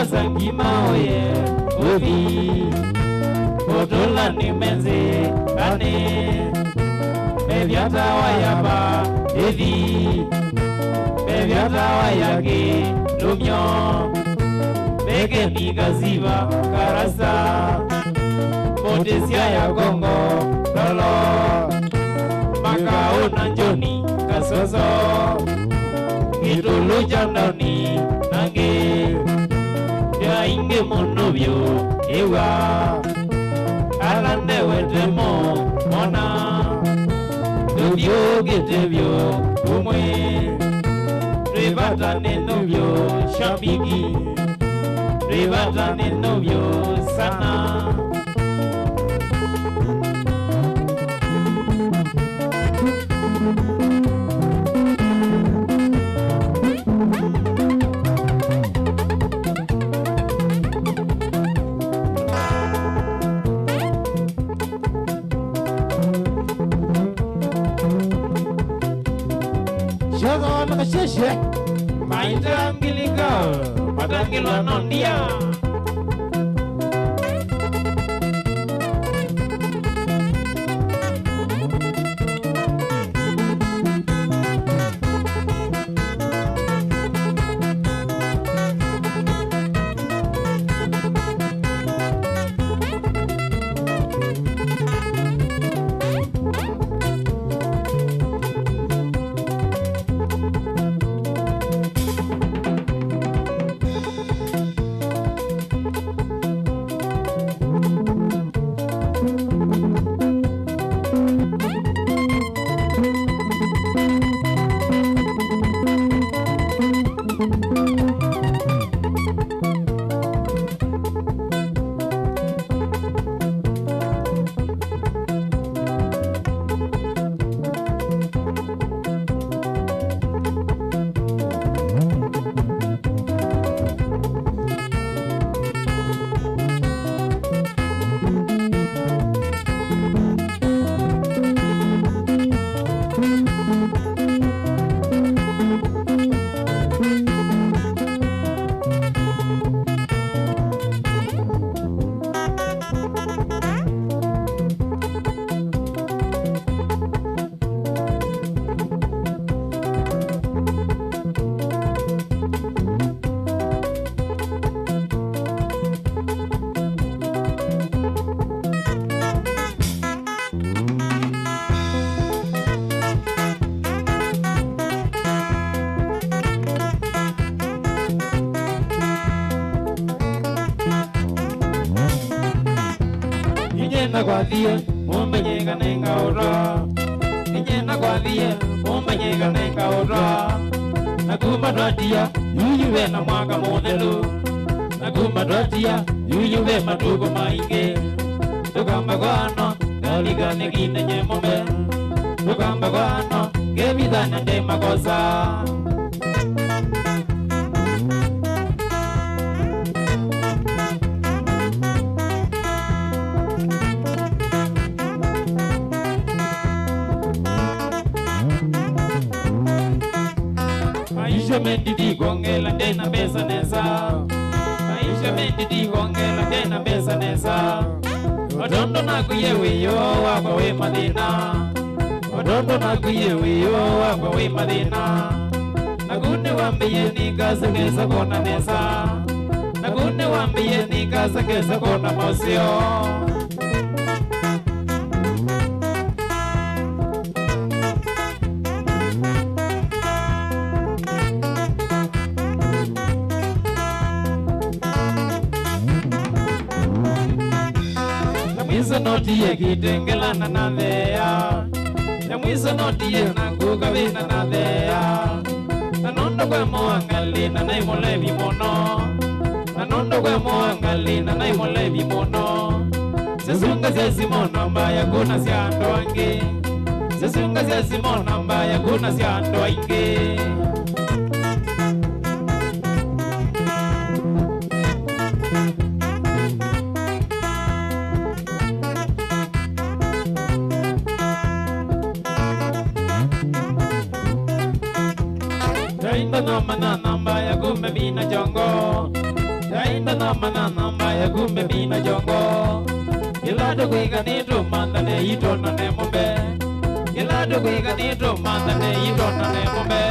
Oza ngima oye uvi Otola ni menzi ane Bevyata wayaba evi Bevyata wayage lumyo Bege migaziva karasa Motesia ya gongo lolo Makao nanjoni kasoso Itulu jandoni nange Ya inge monobyo ewa Alande wetemo mona Nubyo getebyo umwe Rivata nenubyo shambigi Rivata nenubyo sana Sheshe Maitangilika Matangilwa nondia Nijena kwa dhie, mumbe nyega nenga ora Nijena kwa dhie, mumbe nyega nenga ora Naguma dwatia, yuyuwe na mwaka modelu Naguma dwatia, yuyuwe matugo mainge Tukamba gwano, galiga negine nye mombe Tukamba gwano, gebida nande makosa Aisha mendidi gongela ndena besa nesa Aisha mendidi gongela ndena besa nesa Odondo nakuyewe yo wakwa we madina Odondo nakuyewe yo wakwa we madina Nagune wambiye nikasa kesa kona nesa Nagune wambiye nikasa kesa kona mosio Mwiso notiye kitengela na nadhea Ya mwiso notiye nanguka vina nadhea Nanondo kwe moangali na nai molevi mono. Nanondo kwe moangali na nai molevi mono. Sesunga sia Simona mbaya kuna sia ndoange. Sesunga sia Simona mbaya kuna sia ndoange. Tainda na manana mbaya kumbe mina jongo. Tainda na manana mbaya kumbe mina jongo. Ilado kwega nito mandane ito na nemombe. Ilado kwega nito mandane ito na nemombe.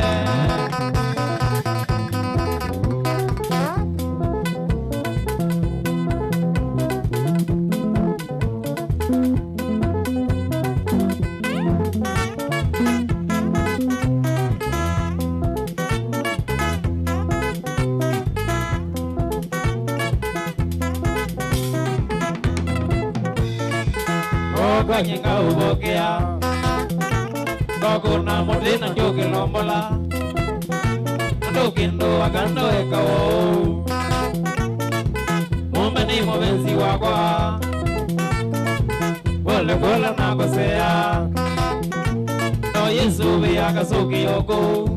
Kwenye nga ubokea Kokuna motena njoke lombola Ando kendo akando ekawo Mumbe ni mobenzi wakwa Wole wole nakosea No Yesu viyaka soki yoko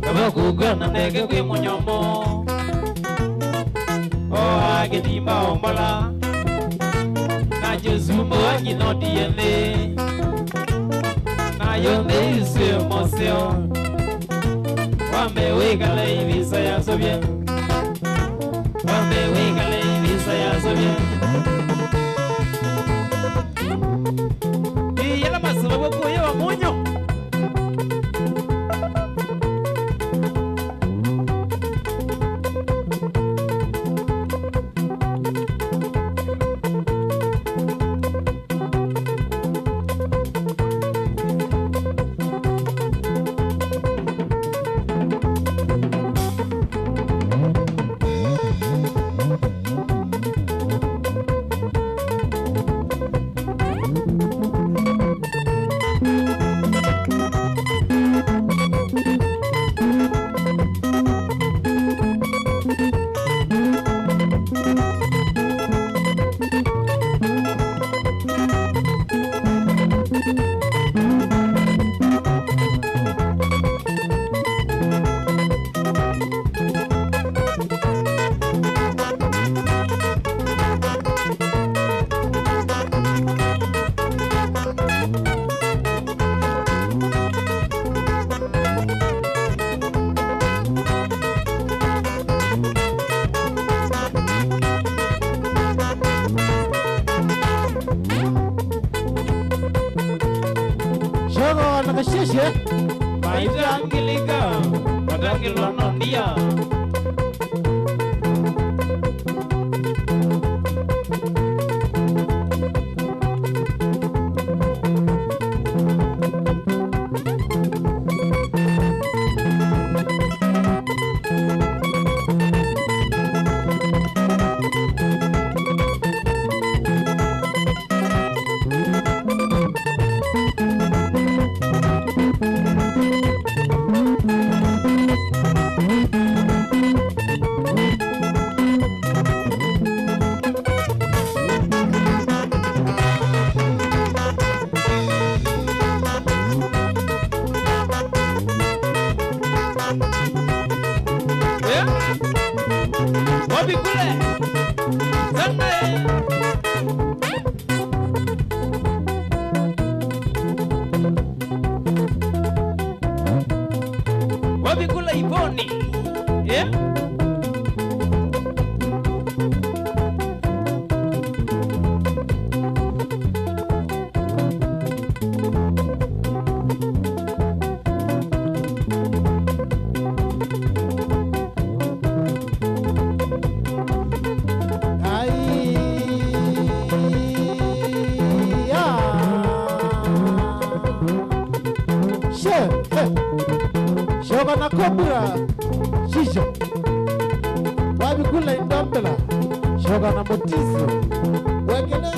Kama kugana ndege kwi munyomo O agitimba ombola Jesumo anyi no DNA Na yonde isi emosyon Wame wikale visa ya sobye Wame wikale visa ya sobye Iyala masababu kuyo wa munyo Sheshe Maitangilika Matangilwa nondia Wabikula Ivoni yeah? Shoga na kobra shisho wabikula indombela shoga na motizo wengine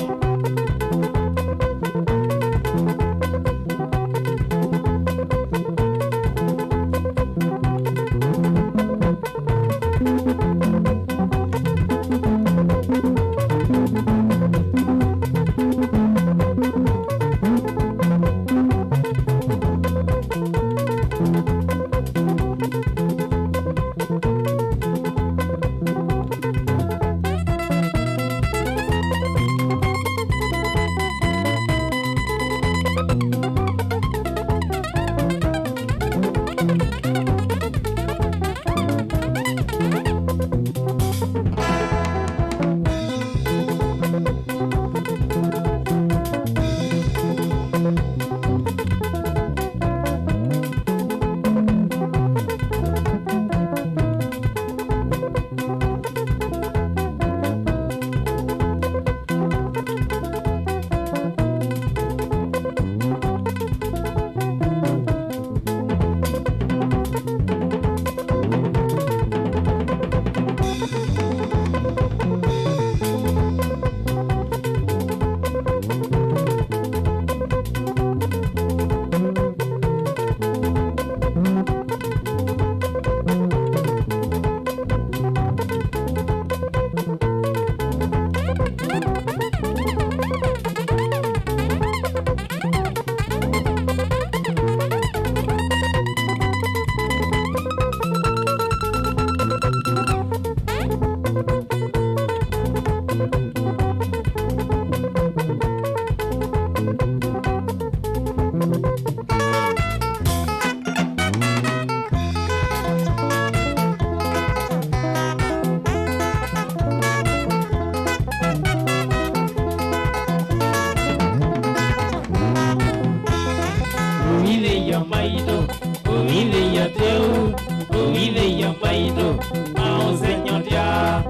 maito, uile ya teu, uile ya maito, mao senyotia,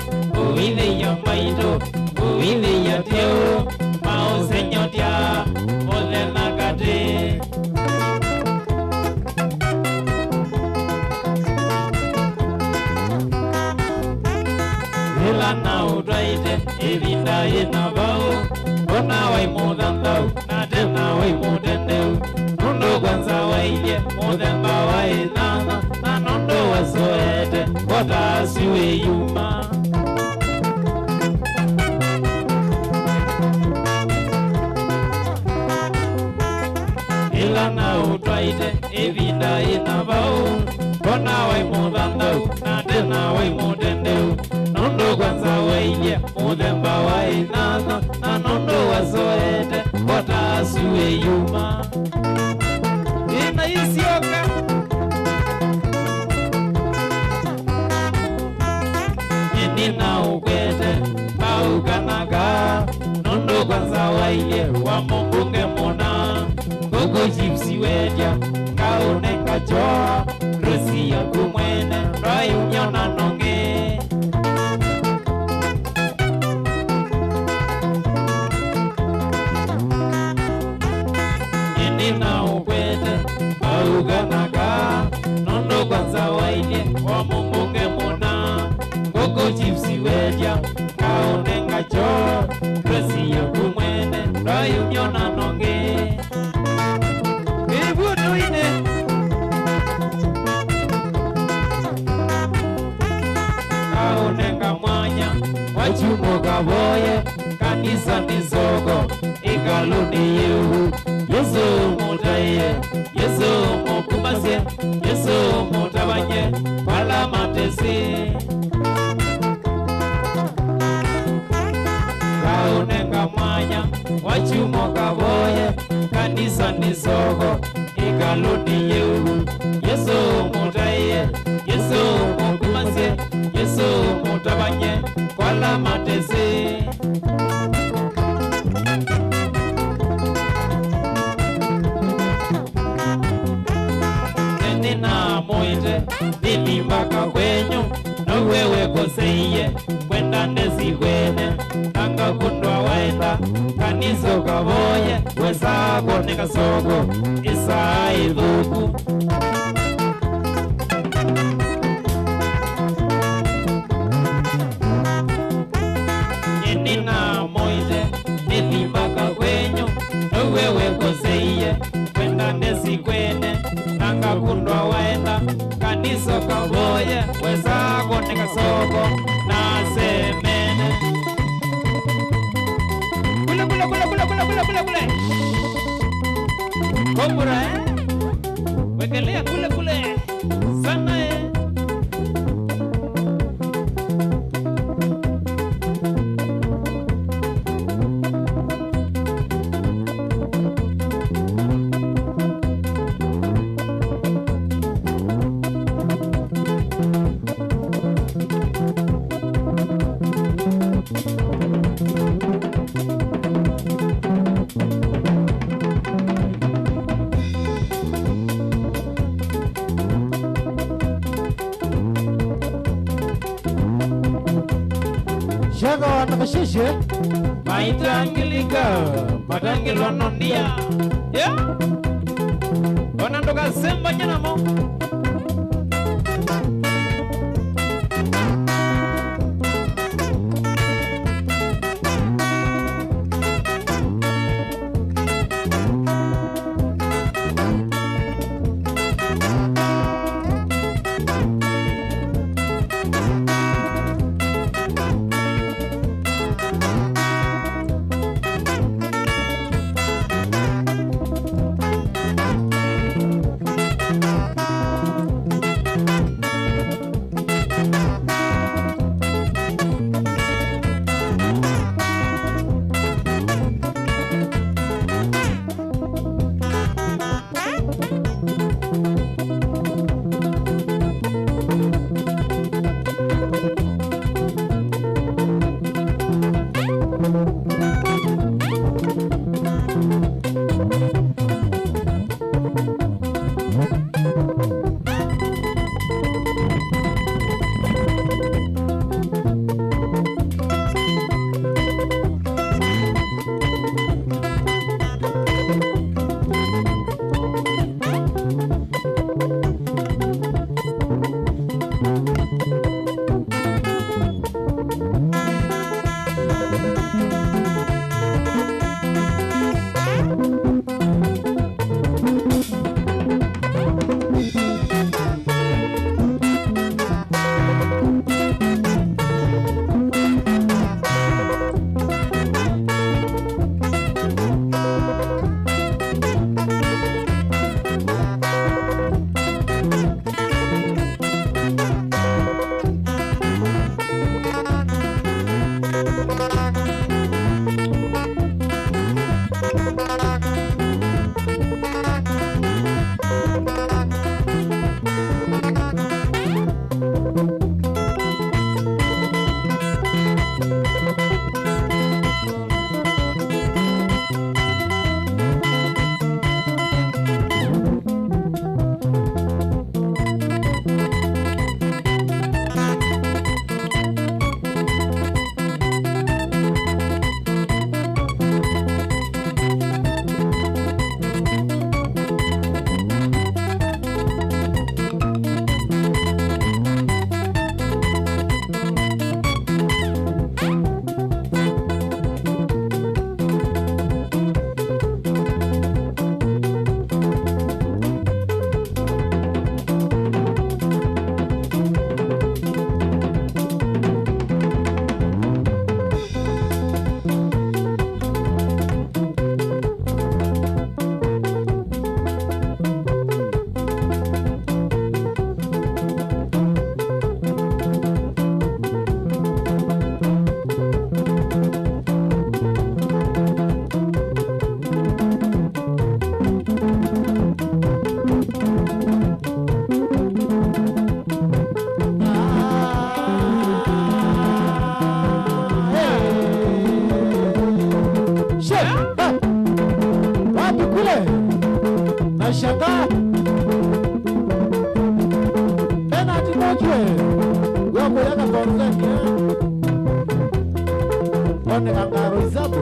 uile ya maito, uile ya teu, mao senyotia, ole nakate. Ila na udraite, evinda ina vau, ona wai mudandau, na tena wai mudendeu. Nondo kwanza waile, mudemba wai nana, na nondo wasoete, kota asiwe yuma. Ila na udraite, evinda ina vau, ona wai mudandau, na tena wai mudendeu. Nondo kwanza waile, mudemba wai nana, na nondo wasoete, kota asiwe yuma. Ina isioka Nina ukwete, paukanaga. Nondo kwanza waile, wa mbunge mona. Gogo jipsi wedia, kaone kachoa. Rosi ya kumwene, rai unyona nonge. Nina ukwete, paukanaga. Nondo kwanza waile, wa mbunge mona. Gogo jipsi wedia, kaone kachoa. Rosi ya kumwene, rai unyona nonge. Ebuto ine kaonenga mwanya wachumo kaboye kanisa nisogo ikaluni yehu Yesu mutaye Yesu mukumbasye Yesu mutabanye pala matesi kaonenga mwanya wachumo kaboye kanisa nisogo ikaluni yehu Yesu mutaye Yesu mukumbasye Yesu mutabanye pala matesi Nina moite nilimbaka kwenyu Nuwewe koseiye kwenda ndesi kwene Nanga kundwa waenda kaniso kaboye Wesa kone kasogo isa idhuku Nina moite nilimbaka kwenyu Nuwewe koseiye kwenda ndesi kwene Nanga kundwa waenda kaniso kaboye Wesa kone kasogo na semene Kule Kombura Wekelea kule Sana Shaga wanakashishe Maitangilika Matangilwa nondia Ya Wanandoka semba nyanamo Wako yaka Tanzania. One kangaro izabu.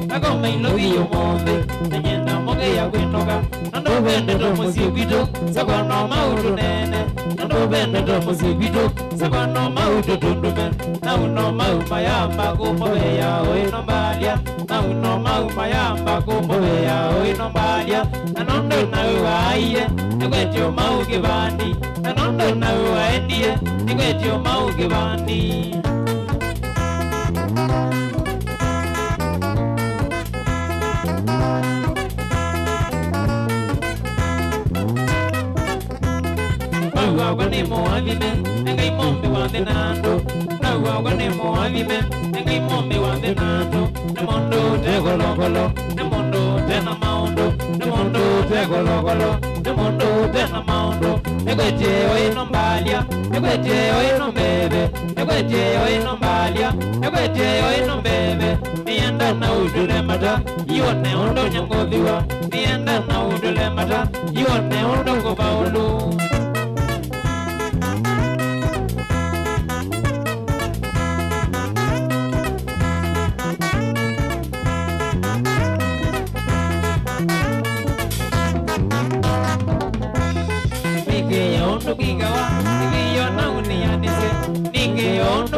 Ako may logi yung mombe, nanyan na mo kaya kwinoka. Nando bende do musibito, sa kono mauto nene. Nando bende do musibito, sa kono mauto tundumen. Na uno mau mayamba kumobeya oi nombalia. Na uno mau mayamba kumobeya oi nombalia. Nanondo na uaiye, nikwetyo mau kibandi. Nanondo na uaendie, nikwetyo mau kibandi. Wagane mo avime, nengai mombe wande nando. Na wagane mo avime, nengai mombe wande nando. Nemondo te golo golo, nemondo te na maundo, nemondo te golo golo, nemondo te na maundo. Negweje oi nombalia, negweje oi nombebe, negweje oi nombalia, negweje oi nombebe. Nienda na udule mata, ione ondo nyangoviwa. Nienda na udule mata, ione ondo kobaulu.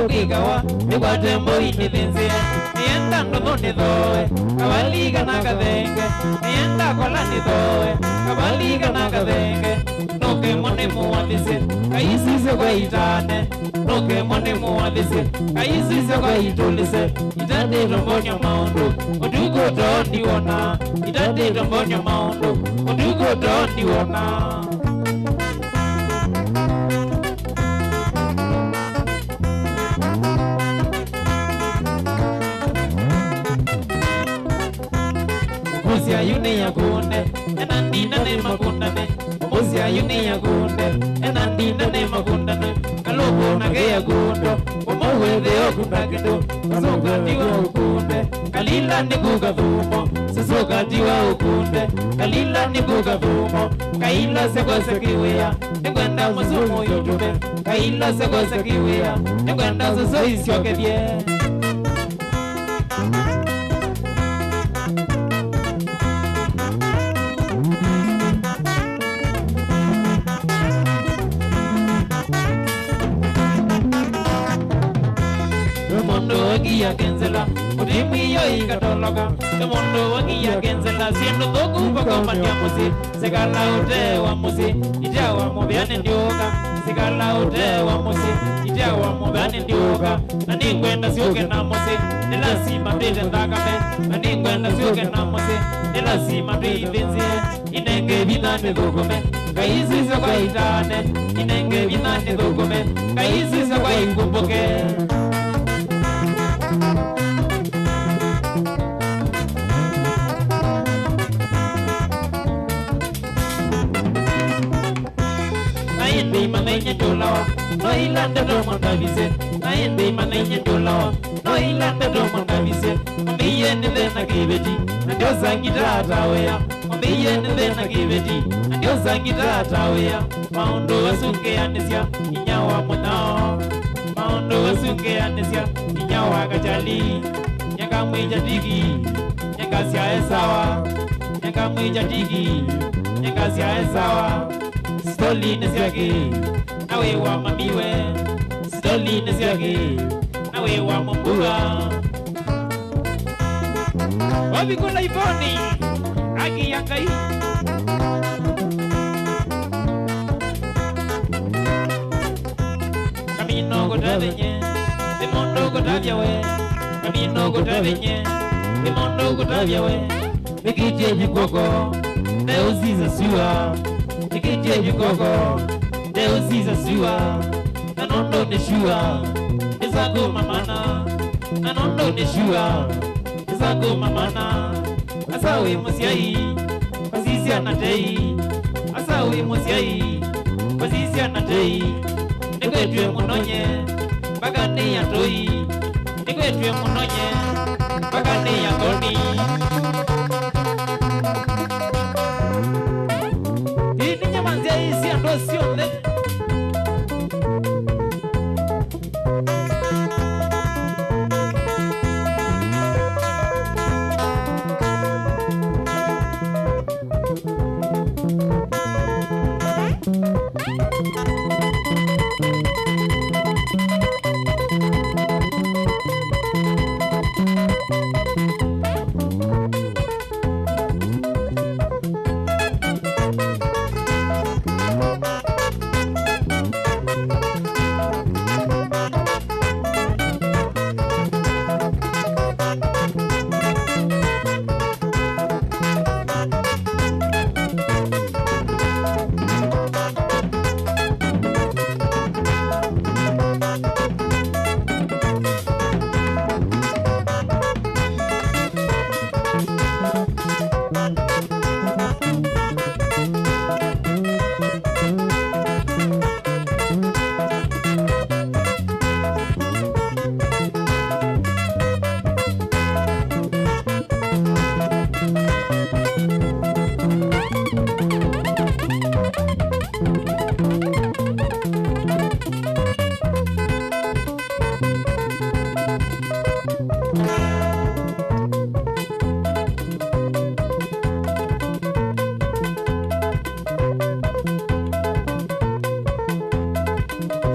Kigawa, nikwate mboi nivinze. Nienda ndono nidoe, kabaliga na kadenge. Nienda kola nidoe, kabaliga na kadenge. Noke mwone muwadise, kaisise kwa itane. Noke mwone muwadise, kaisise kwa itulise. Itande tombonya maundu, odugo tondi wona. Itande tombonya maundu, odugo tondi wona. Mosi ayune ya kunde, enandina ne makundane. Mosi ayune ya kunde, enandina ne makundane. Kalobo nage ya kundo, omowede okundakendo. Sasokati wa ukunde, kalila ni kugathumo. Sasokati wa ukunde, kalila ni kugathumo. Kaila sekose kiwea, nikwenda musumo yotume. Kaila sekose kiwea, nikwenda soso isyoke bie. Ya kenzela, udimi yo ikatoloka. Temondo wangi ya kenzela, siendo toku mpaka mania musi. Sekala ute wa musi, ijawa mubiane ndioka. Sekala ute wa musi, ijawa mubiane ndioka. Naningwenda sioke na musi, nilasima tuite ndakame. Naningwenda sioke na musi, nilasima tuivinzie. Inenge binane dhukume, kaisisa kwa itane. Inenge binane dhukume, kaisisa kwa ikumbuke. Naende manenya dolawa, no ilanda do mandavise. Naende manenya dolawa, no ilanda do mandavise. Miye nile na kibeji, ndio zangita atawea. Miye nile na kibeji, ndio zangita atawea. Maundo wasunge anesia, inyawa monao. Maundo wasunge anesia, inyawa kajali. Nyanga mwija digi, nyanga siya esawa. Nyanga mwija digi, nyanga siya esawa. Stoli nesiagi, nawe wa mamiwe. Stoli nesiagi, nawe wa mambura. Wabikula iboni, agi yangai. Kamino gotavenye, demondo gotavyawe. Kamino gotavenye, demondo gotavyawe. Mikije jikoko, neuziza siwa. Nikije jikoko, neuziza siwa. Nanondo neshua, nizago mamana. Nanondo nishua Zangu mamana Asawi musiai Pasisi anatei Asawi musiai Pasisi anatei Nikwetwe munonye Bagani ya toi Nikwetwe munonye Bagani ya goni Hini nyamanzia isi ando sionde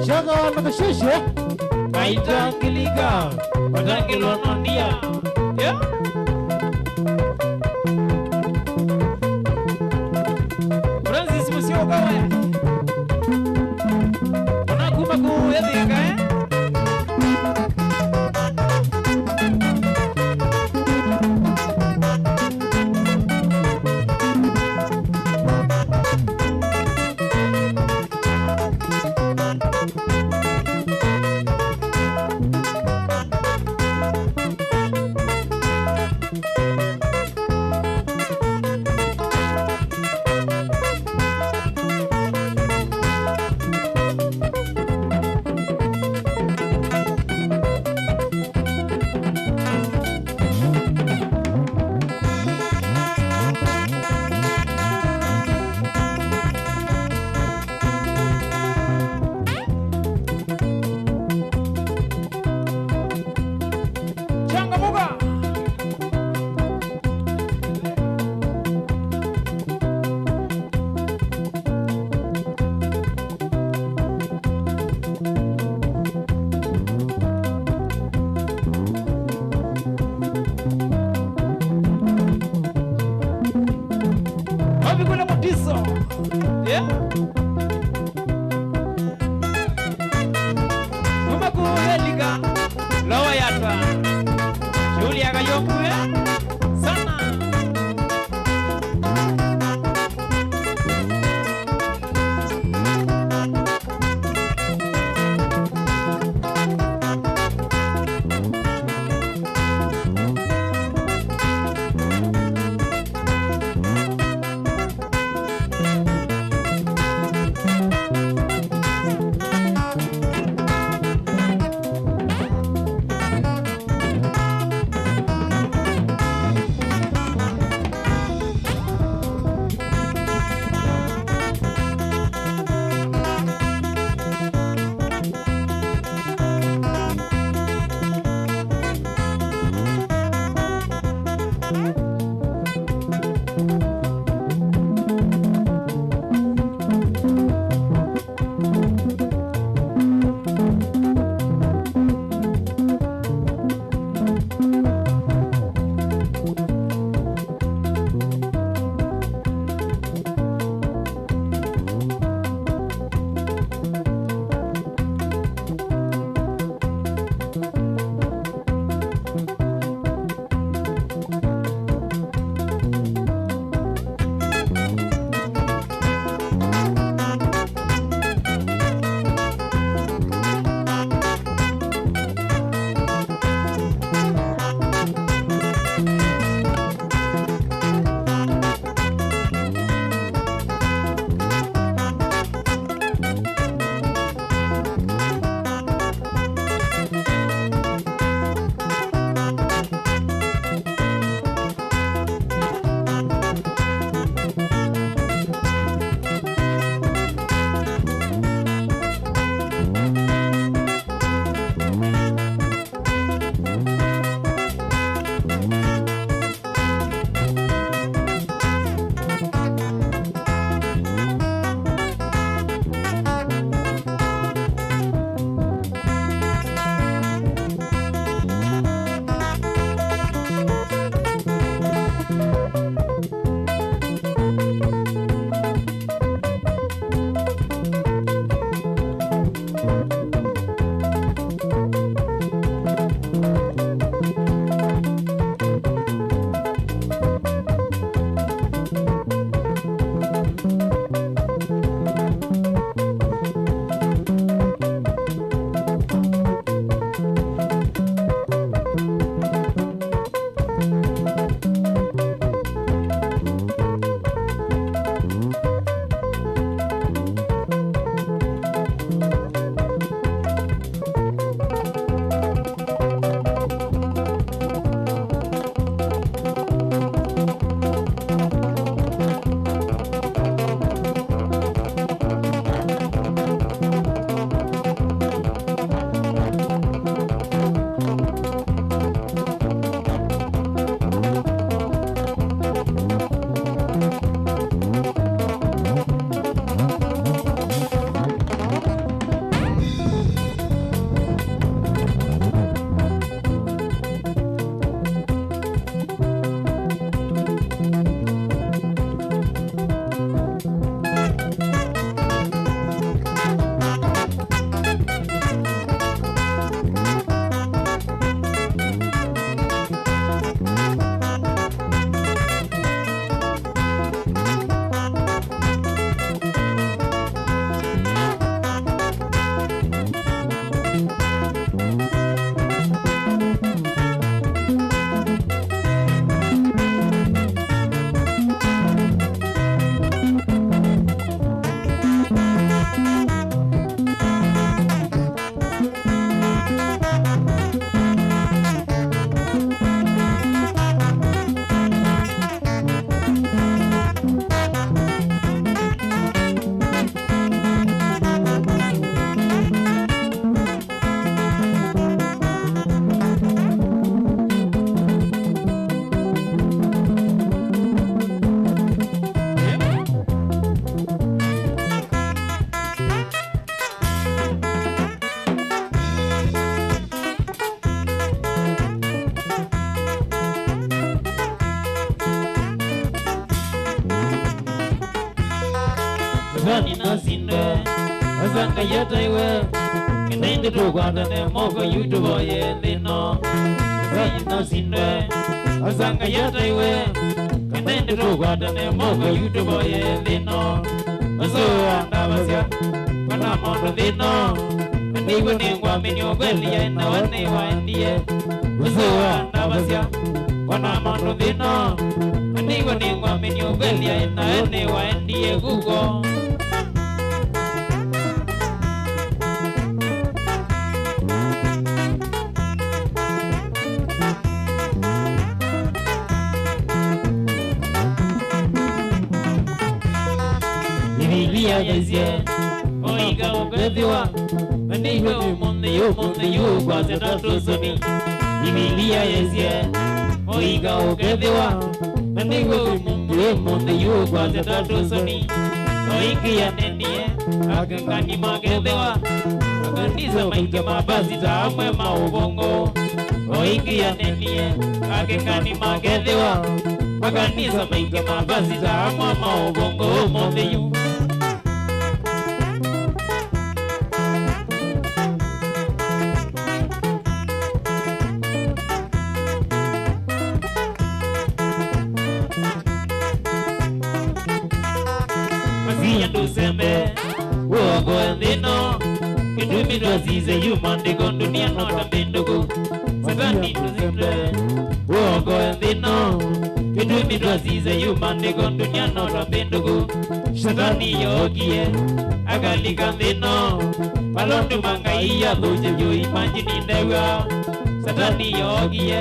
Shaka makasheshe Maitangilika Watangilo nondia Yeah Francis Musioka we Wanakuma kuwethika Sani na sinde Azanga yataiwe Kinende tukwatane moko YouTube ye lino Sani na sinde Azanga yataiwe Kinende tukwatane moko YouTube ye lino Oso andabasya Kana mondo lino Ndigo ningwa minyo kweli ya ina wane wa ndiye Oso andabasya Kana mondo lino Ndigo ningwa minyo kweli ya ina wane wa ndiye gugo Biblia yezie Oiga ukethiwa Ndiwe umunde yu kwa zetatu soni Biblia yezie Oiga ukethiwa Ndiwe umunde yu kwa zetatu soni Oiki ya nendie Akangani makethiwa Akandiza maike mabazi taamwe maubongo Oiki ya nendie Akangani makethiwa Akandiza maike mabazi taamwe maubongo Monde yu Sembe Uogo endino Kitumi tuazize yumande kondunia nota bendugu Satani tusimbe Uogo endino Kitumi tuazize yumande kondunia nota bendugu Satani yogie Agalika ndino Palondu mangaiya luche vyo imanjini ndewa Satani yogie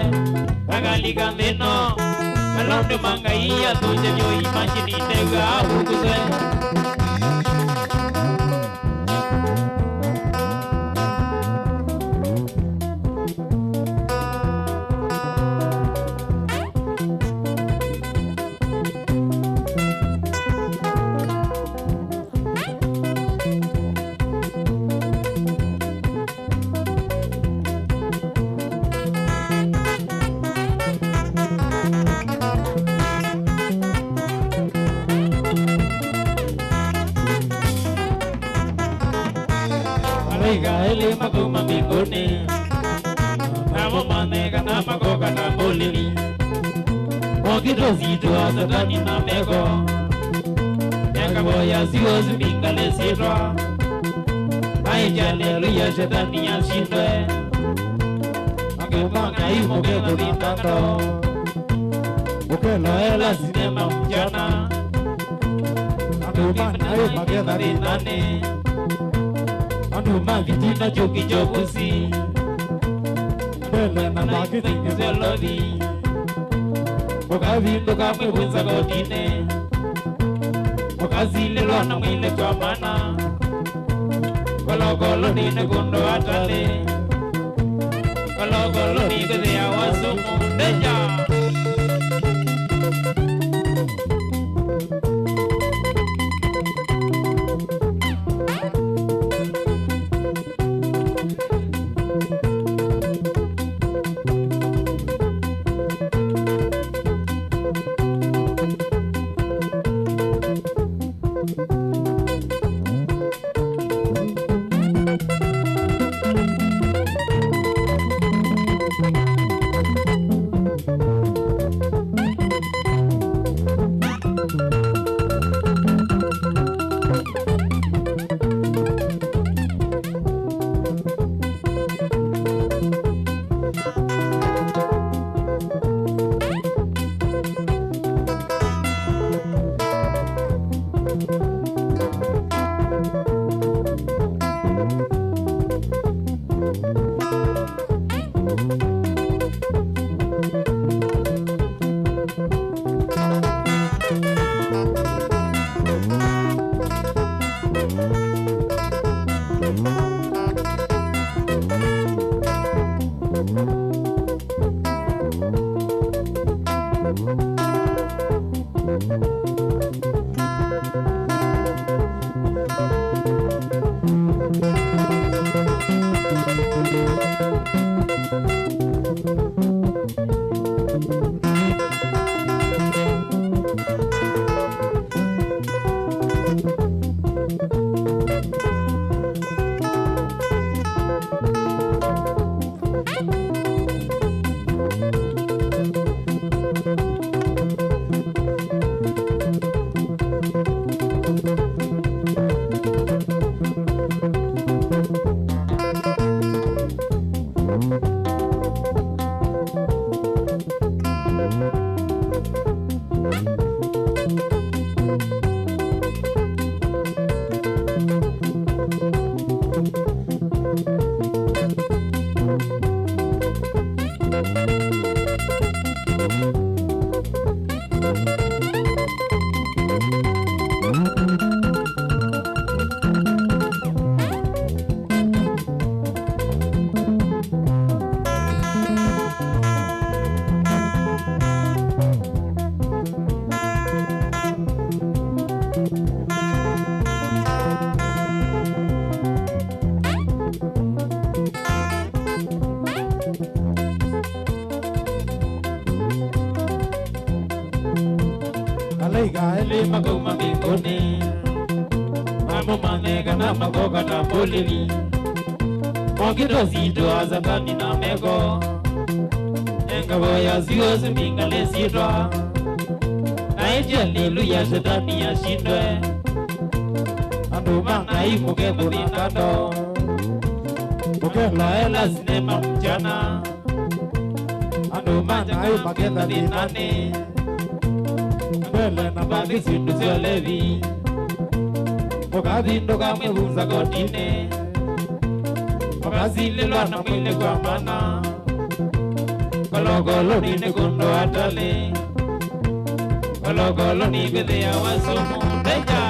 Agalika ndino Palondu mangaiya luche vyo imanjini ndewa Ukuse Ele maguma mbinguni Namo manega na magoga na bolini Mokito zitu wa satani na mego Nyaka boya siyo zimingale sitwa Haleluya shetani ya shindwe Akepanga imo keko lindando Ukelo hela sinema mjana Akepanga imo keko lindane Anuma vitina joki jokusi Bele na magiti kizelodi Moka vindo kame wenza godine Moka zile lwana mwile kwa mana Kologolo dine kundo atale Kologolo nige de awasumu Deja Ele magoma bingoni Mamo manega na magoga na bolili Mwagito zito azabani na mego Enga boya ziyo ziminga le zidwa Na eji haleluya shetani ya shindwe Anduma na imuge mulikado Mugela ela sinema mchana Anduma na imuge mulikado Bele na bagi sindu sio levi Mokazi ndoka mwehuza godine Mokazi lelwa na mwile kwa mana Kologolo nine kundo atale Kologolo ni bede ya wasomo Deja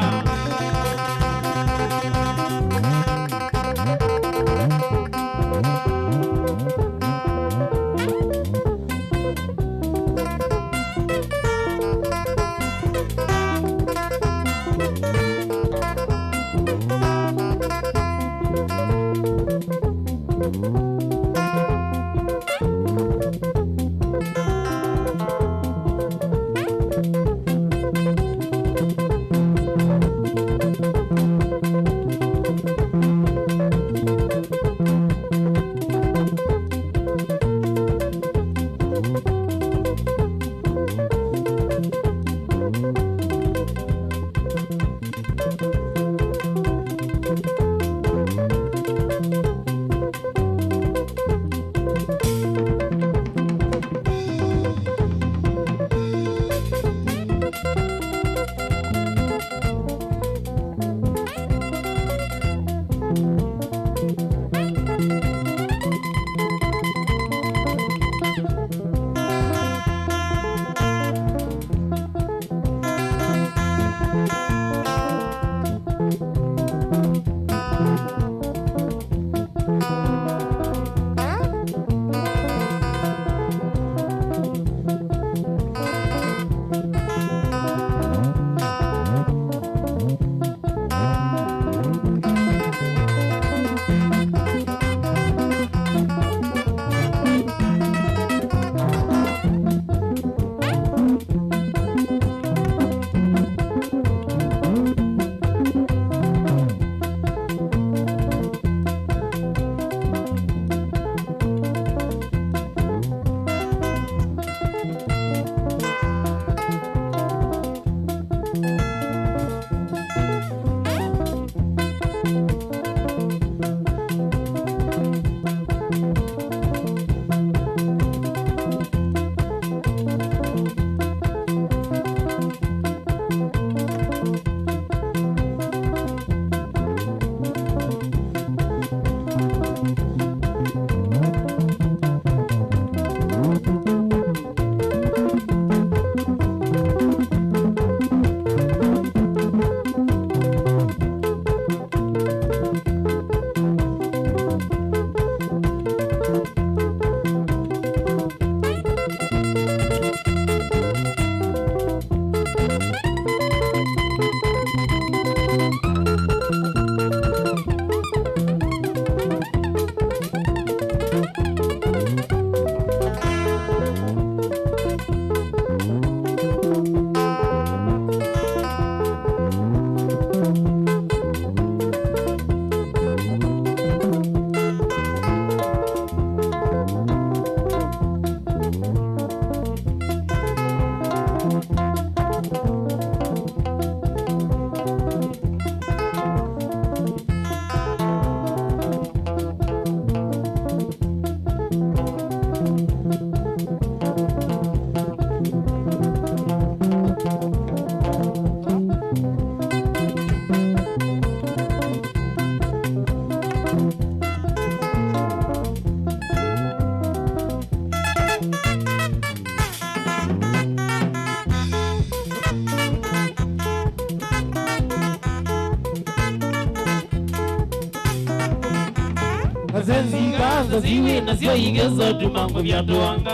Masenzi kanza ziwe na sio igezo tumango vya tuanga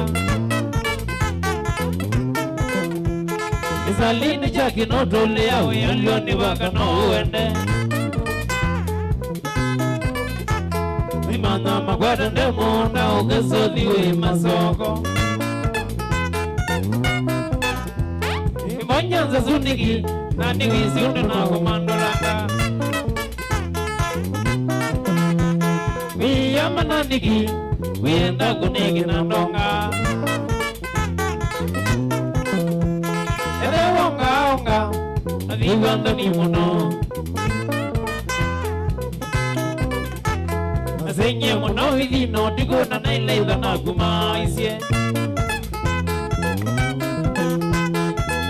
Isalini chaki no tole yawe yalioni waka no uende Imana magwada ndemo na ugezo diwe masoko Imonyanza zunigi na niwisi undu na kumandolanga Wiyama na nigi wiyenda kunigi na ndonga Ede wonga onga na viwanda ni mono Nasenye mono hivi no tigo na naileitha na kumaisye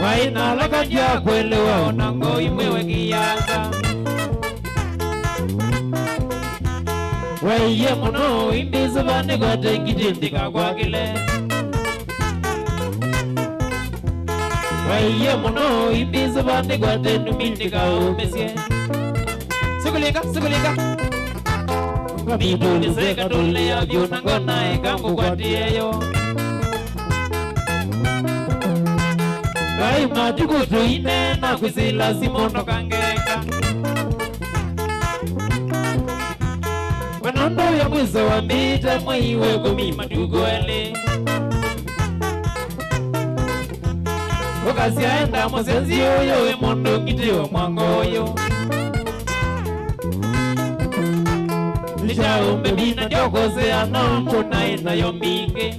Waina laka jia kwelewa onango imwewe kiyaza Waiye mono imbiza bane gote kijindika kwa kile Waiye mono imbiza bane gote numindika umesye Sugulika, sugulika Mibuli seka tule ya vyuna ngona ekangu kwa tiyeyo Kai matukutu ine na kwisila simono kangeka Wanondo ya mwizo wa mita mwiwe kumi matukuele Wakasi aenda mosenzi yoyo we mondo kitiwa mwangoyo Lisha umbebina jokose anombo na ina yombinge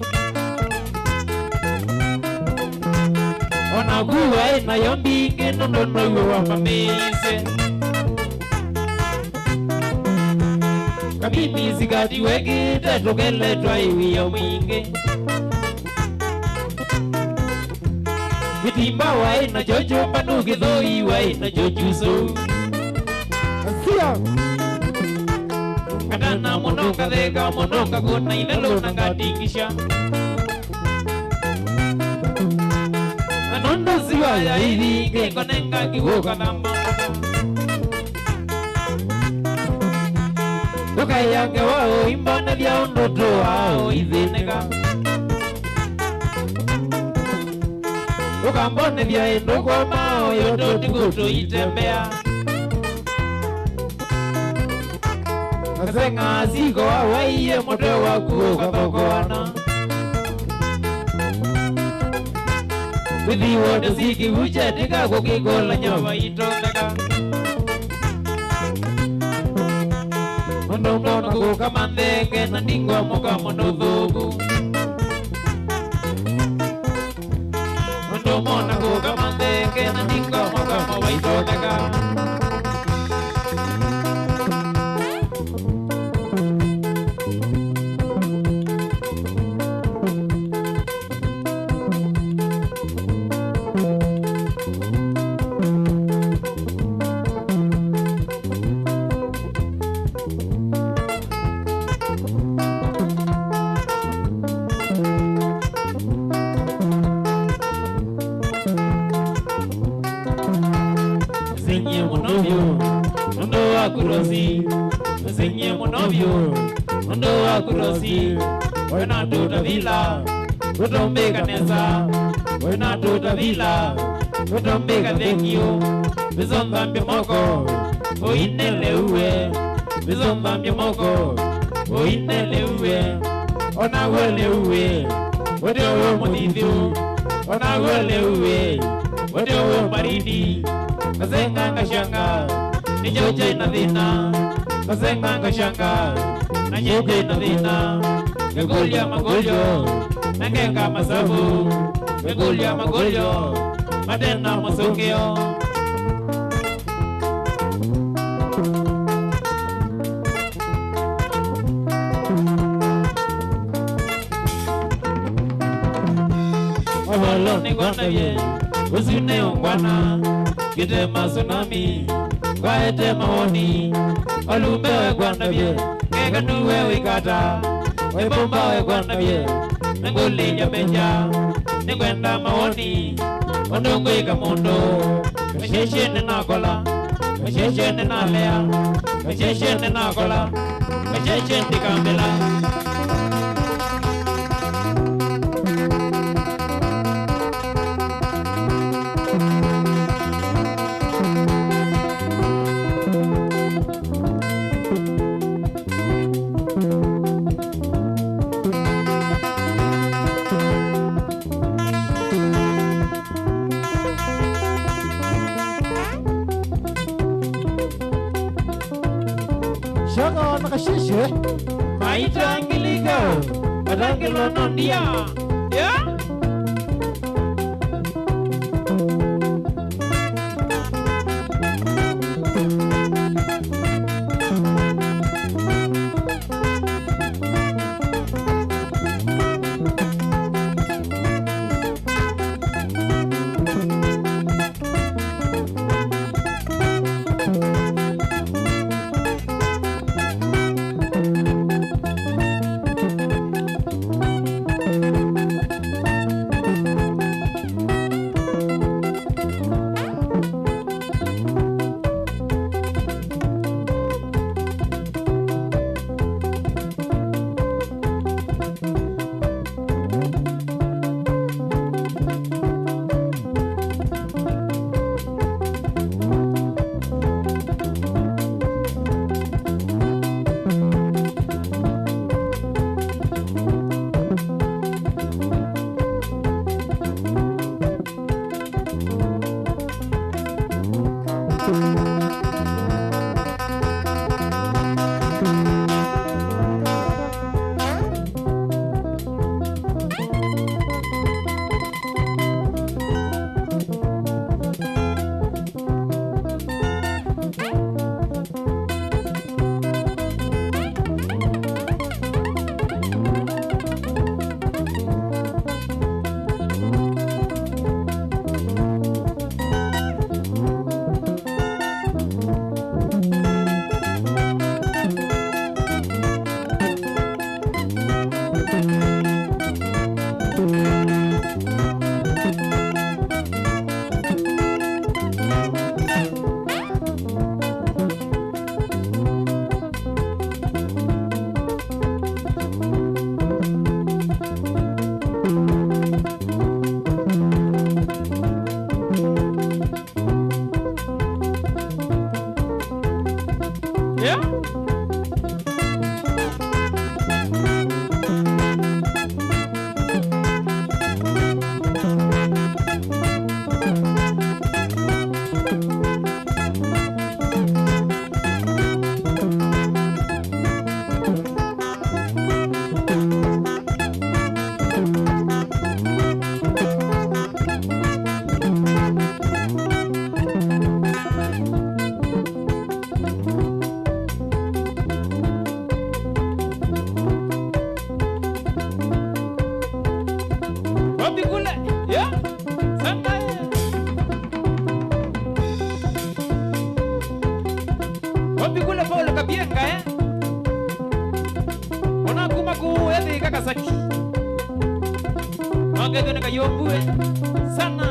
Ona kuwa ina yombinge nondo iwe wa mameise Kabimi zikati wegi tetokele twa iwi ya mwinge Vitimba wa ina jojo panuki dhoi wa ina jojuso Asia Katana monoka dhega monoka kona ilelo na ngatikisha Anondo ziwa ya hivi Kengo nenga kiwoka dhamba Toka yange wao imbana vya ondoto wao izenega Toka mbone vya endo kwa mao yoto tikuto itembea Kasenga ziko wawaiye moto wakuo kapokoana Withi wote ziki uchetika kukikola nyawa itondeka Mondo mona kuka mandenge na ndingwa moka mondo dhubu Mondo mona kuka mandenge na ndingwa moka mawa itondeka Senye monovyo, mondo wa kurosi Senye monovyo, mondo wa kurosi Wena tuta vila, tutombe kanesa Wena tuta vila, tutombe kathekio Bizomba mbimoko, oinele uwe Bizomba mbimoko, oinele uwe Ona wele uwe, wete uwe mudhidhu Ona wele uwe, wete uwe maridi Kazenga ngashanga, nijoje inadhina Kazenga ngashanga, nanyoje inadhina Gegulia magolyo, nangenga masabu Gegulia magolyo, madena masukio Wawalo ni gwanda ye, usine ungwana Kitema tsunami, kwaete maoni Olumewe gwanda ye, keganuwe wikata Webombawe gwanda ye, nguli nyameja Ningwenda maoni, ondungwe kamundo Kasheshene nakola, kasheshene nalea Kasheshene nakola, cheche ndikambela Shaka nakashishe maitangilika katangilo nondia ya Wapikule pole kabienga Ona kuma kuwethi kakasaki Wangetho nikayombue sana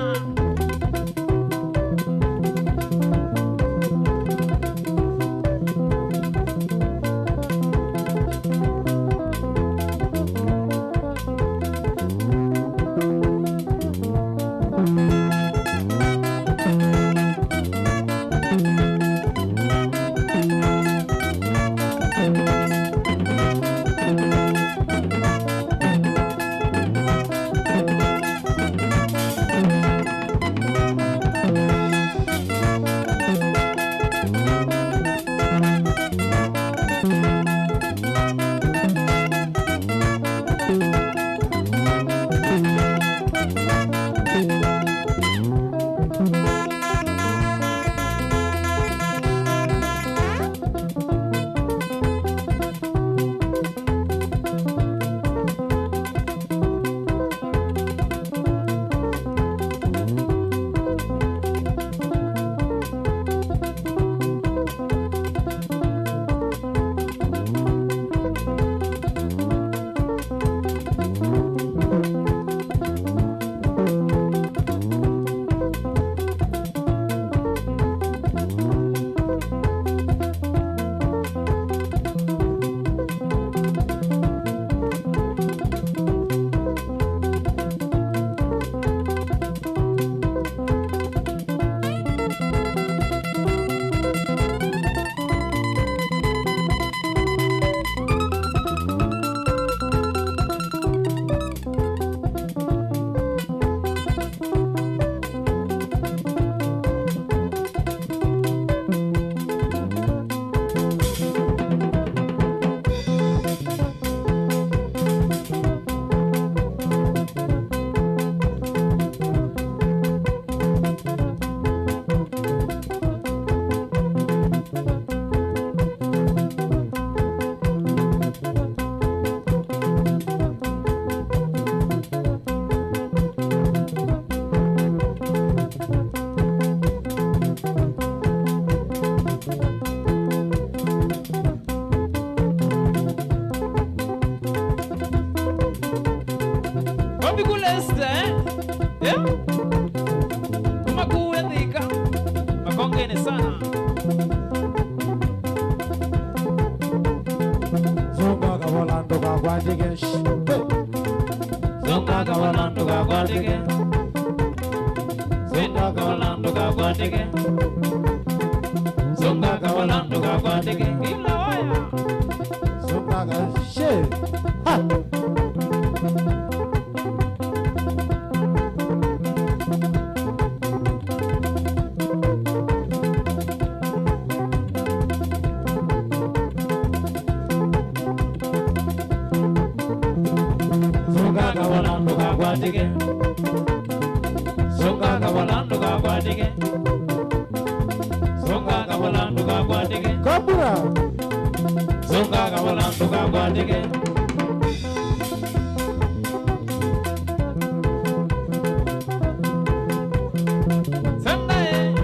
kulesta yeah. Kumakule thika makongene sana Zonga kavolando kakwatike Zonga kavolando kakwatike Zonga kavolando kakwatike Zonga kavolando kakwatike Ila waya Zonga kashe Ha Zonga kavolando kakwatike Zonga kavolando kakwatike Zonga kavolando kakwatike Kabura Zonga kavolando kakwatike Sunday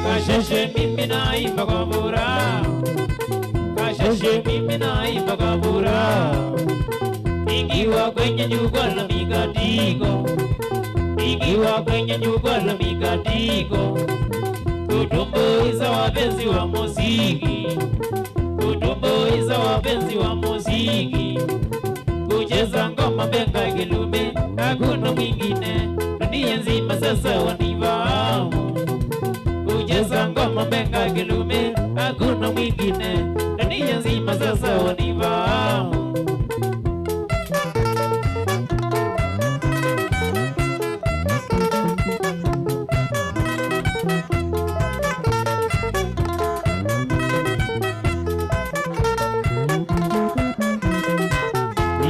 Kasheshe mimi naimba kwa furaha, kasheshe mimi naimba kwa furaha, nikiwa kwenye jukwaa la mikatiko, nikiwa kwenye jukwaa la mikatiko, kutumbuiza wapenzi wa muziki, kutumbuiza wapenzi wa muziki, kucheza ngoma Benga Kilume, hakuna mwingine dunia nzima sasa wanifahamu. Kucheza ngoma Benga Kilume, hakuna mwingine dunia nzima sasa wanifahamu.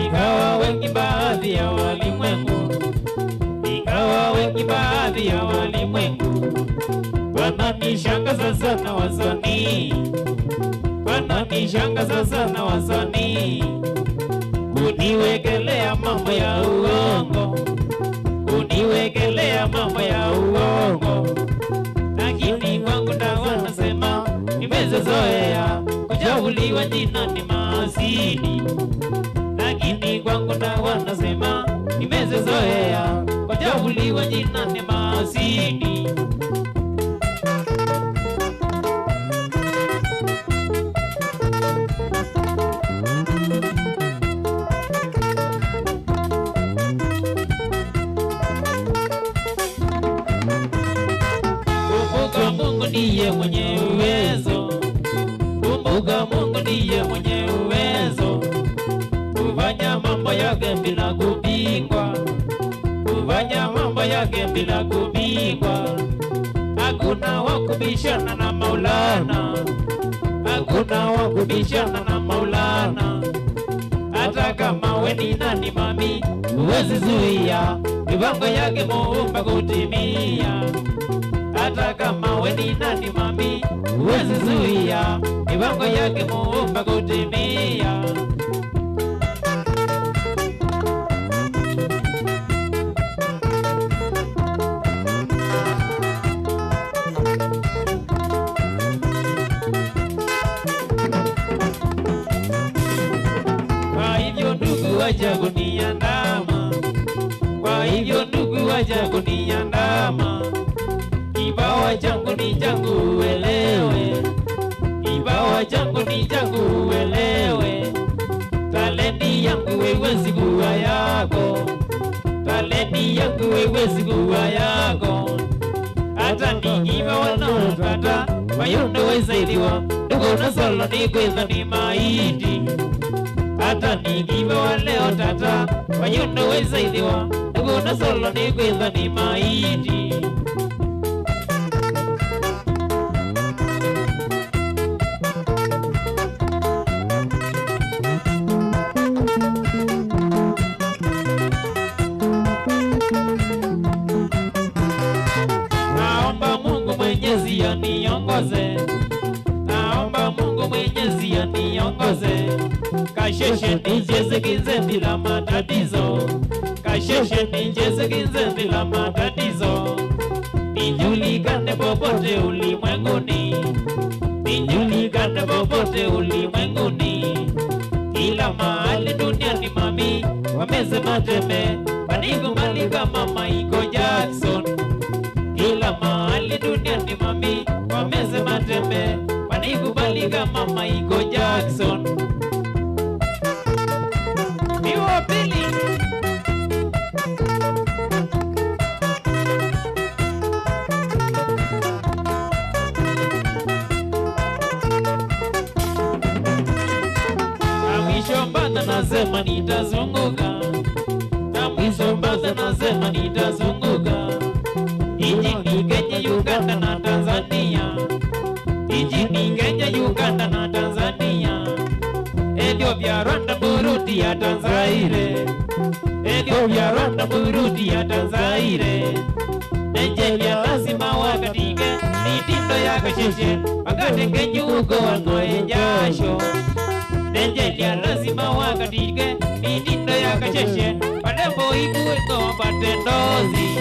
Ikawa wengi baadhi ya walimwengu, ikawa wengi baadhi ya walimwengu wananishangaza sana wasanii, wananishangaza sana wasanii, kuniwekelea mambo ya uongo, kuniwekelea mambo ya uongo, lakini kwangu ndo wanasema nimezoea kuchafuliwa jina ni maasidi, lakini kwangu ndo wanasema nimezoea kuchafuliwa jina ni maasidi. Kumbuka Mungu ndiye mwenye uwezo, kumbuka Mungu ndiye mwenye uwezo, kufanya mambo yake bila kupingwa, kufanya mambo yake bila kupingwa. Hakuna wa kubishana na Maulana, hakuna wa kubishana na Maulana, hata hata kama we ni nani mami, huwezi zuia mipango yake Muumba kutimia. Hata kama we ni nani mami, huwezi zuia mipango yake Muumba kutimia. Kwa hivyo ndugu, wacha kuniandama. Kwa hivyo ndugu, wacha kuniandama. Kipawa changu ni changu uelewe, kipawa changu ni changu uelewe. Talenti yangu haiwezi kuwa yako, talenti yangu haiwezi kuwa yako. Hata nikiwa wanaokata mayundo wezaidiwa, ndugu na solo ni kweza ni maiti. Hata nikiwa waleo tata mayundo wezaidiwa, ndugu na solo ni kweza ni maiti. Naomba Mungu Mwenyezi aniongoze, naomba Mungu Mwenyezi aniongoze. Kasheshe nicheze kinze bila matatizo, kasheshe nicheze kinze bila matatizo. Nijulikane popote ulimwenguni, nijulikane popote ulimwenguni. Kila mahali duniani mami, wamesema tembe wanikubali kama Michael Jackson. Kila mahali duniani mami, wamesema tembe wanikubali kama Michael Jackson. Ni wa pili. Na mwisho mbana nasema nitazunguka, na mwisho mbana nasema nitazunguka. Nchini Kenya, Uganda na Tanzania, nchini Kenya, Uganda na Tanzania. Ethiopia, Rwanda, Burundi ya Tanzaire, Ethiopia, Rwanda, Burundi ya Tanzaire. Nigeria lazima wakatike mitindo ya kasheshe, wakati Kenya uko wanoe jasho. Nigeria lazima wakatike mitindo ya kasheshe, warembo ikuwe kwa matendozi.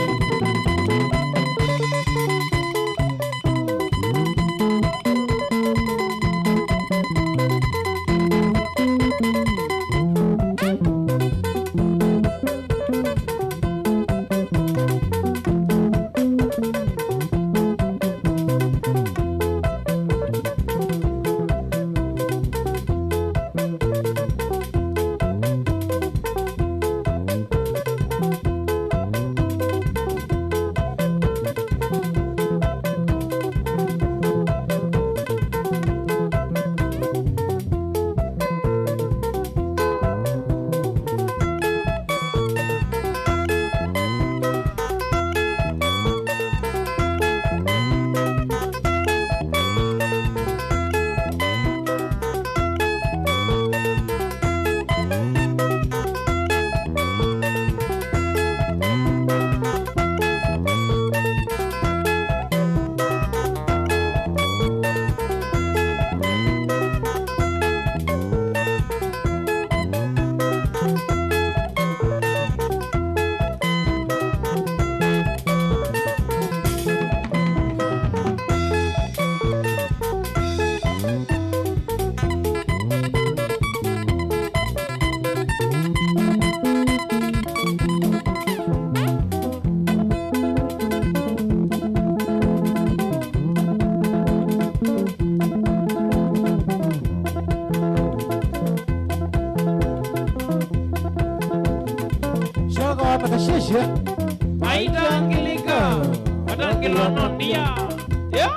Kasheshe Maitangilika Matangilononia. Yeah.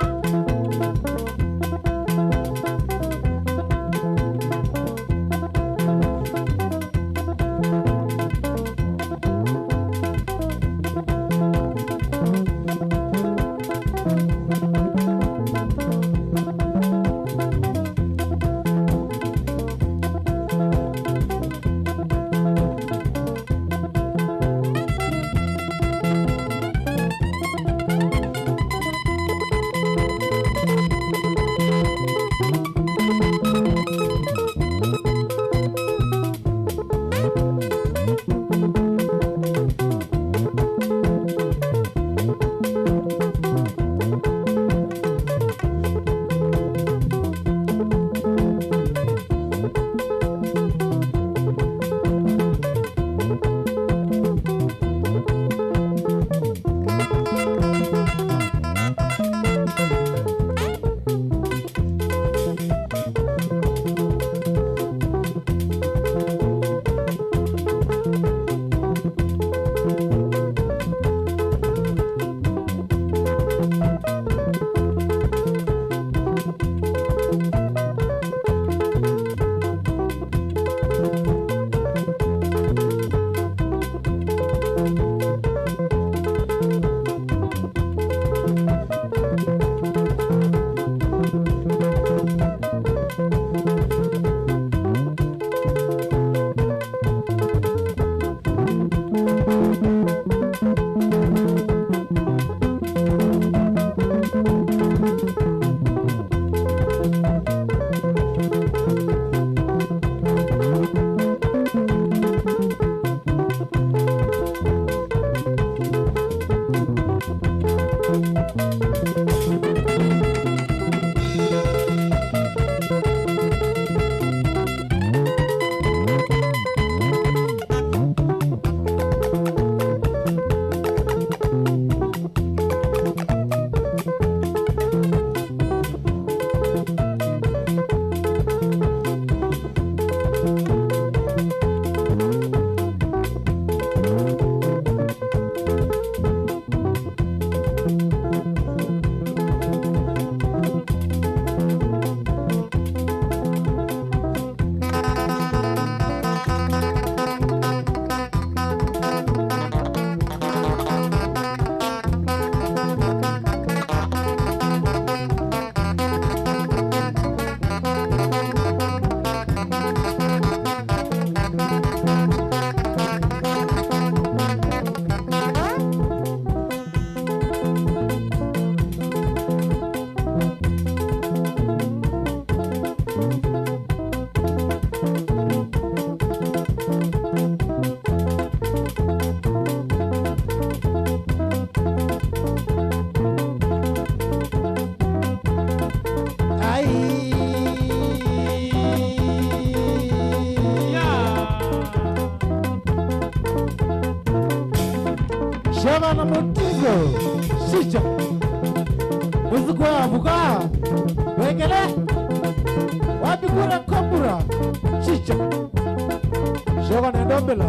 Shaka na Mutigo. Shicha. Muzikwa avuka. Wekele. Wapi kura Kobura. Shicha. Shaka na Ndombela.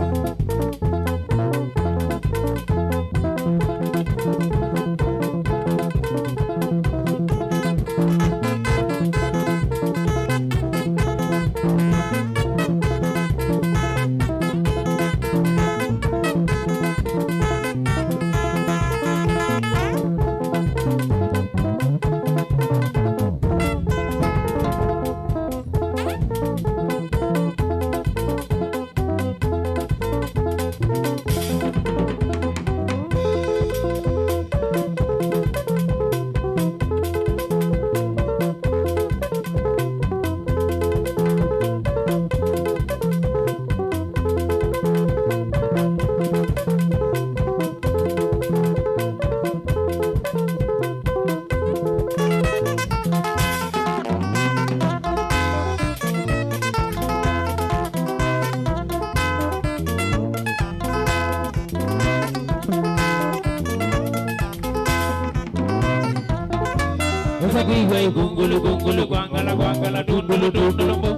Sagui gungulu gungulu gwangala gwangala dundulu dundulu bo.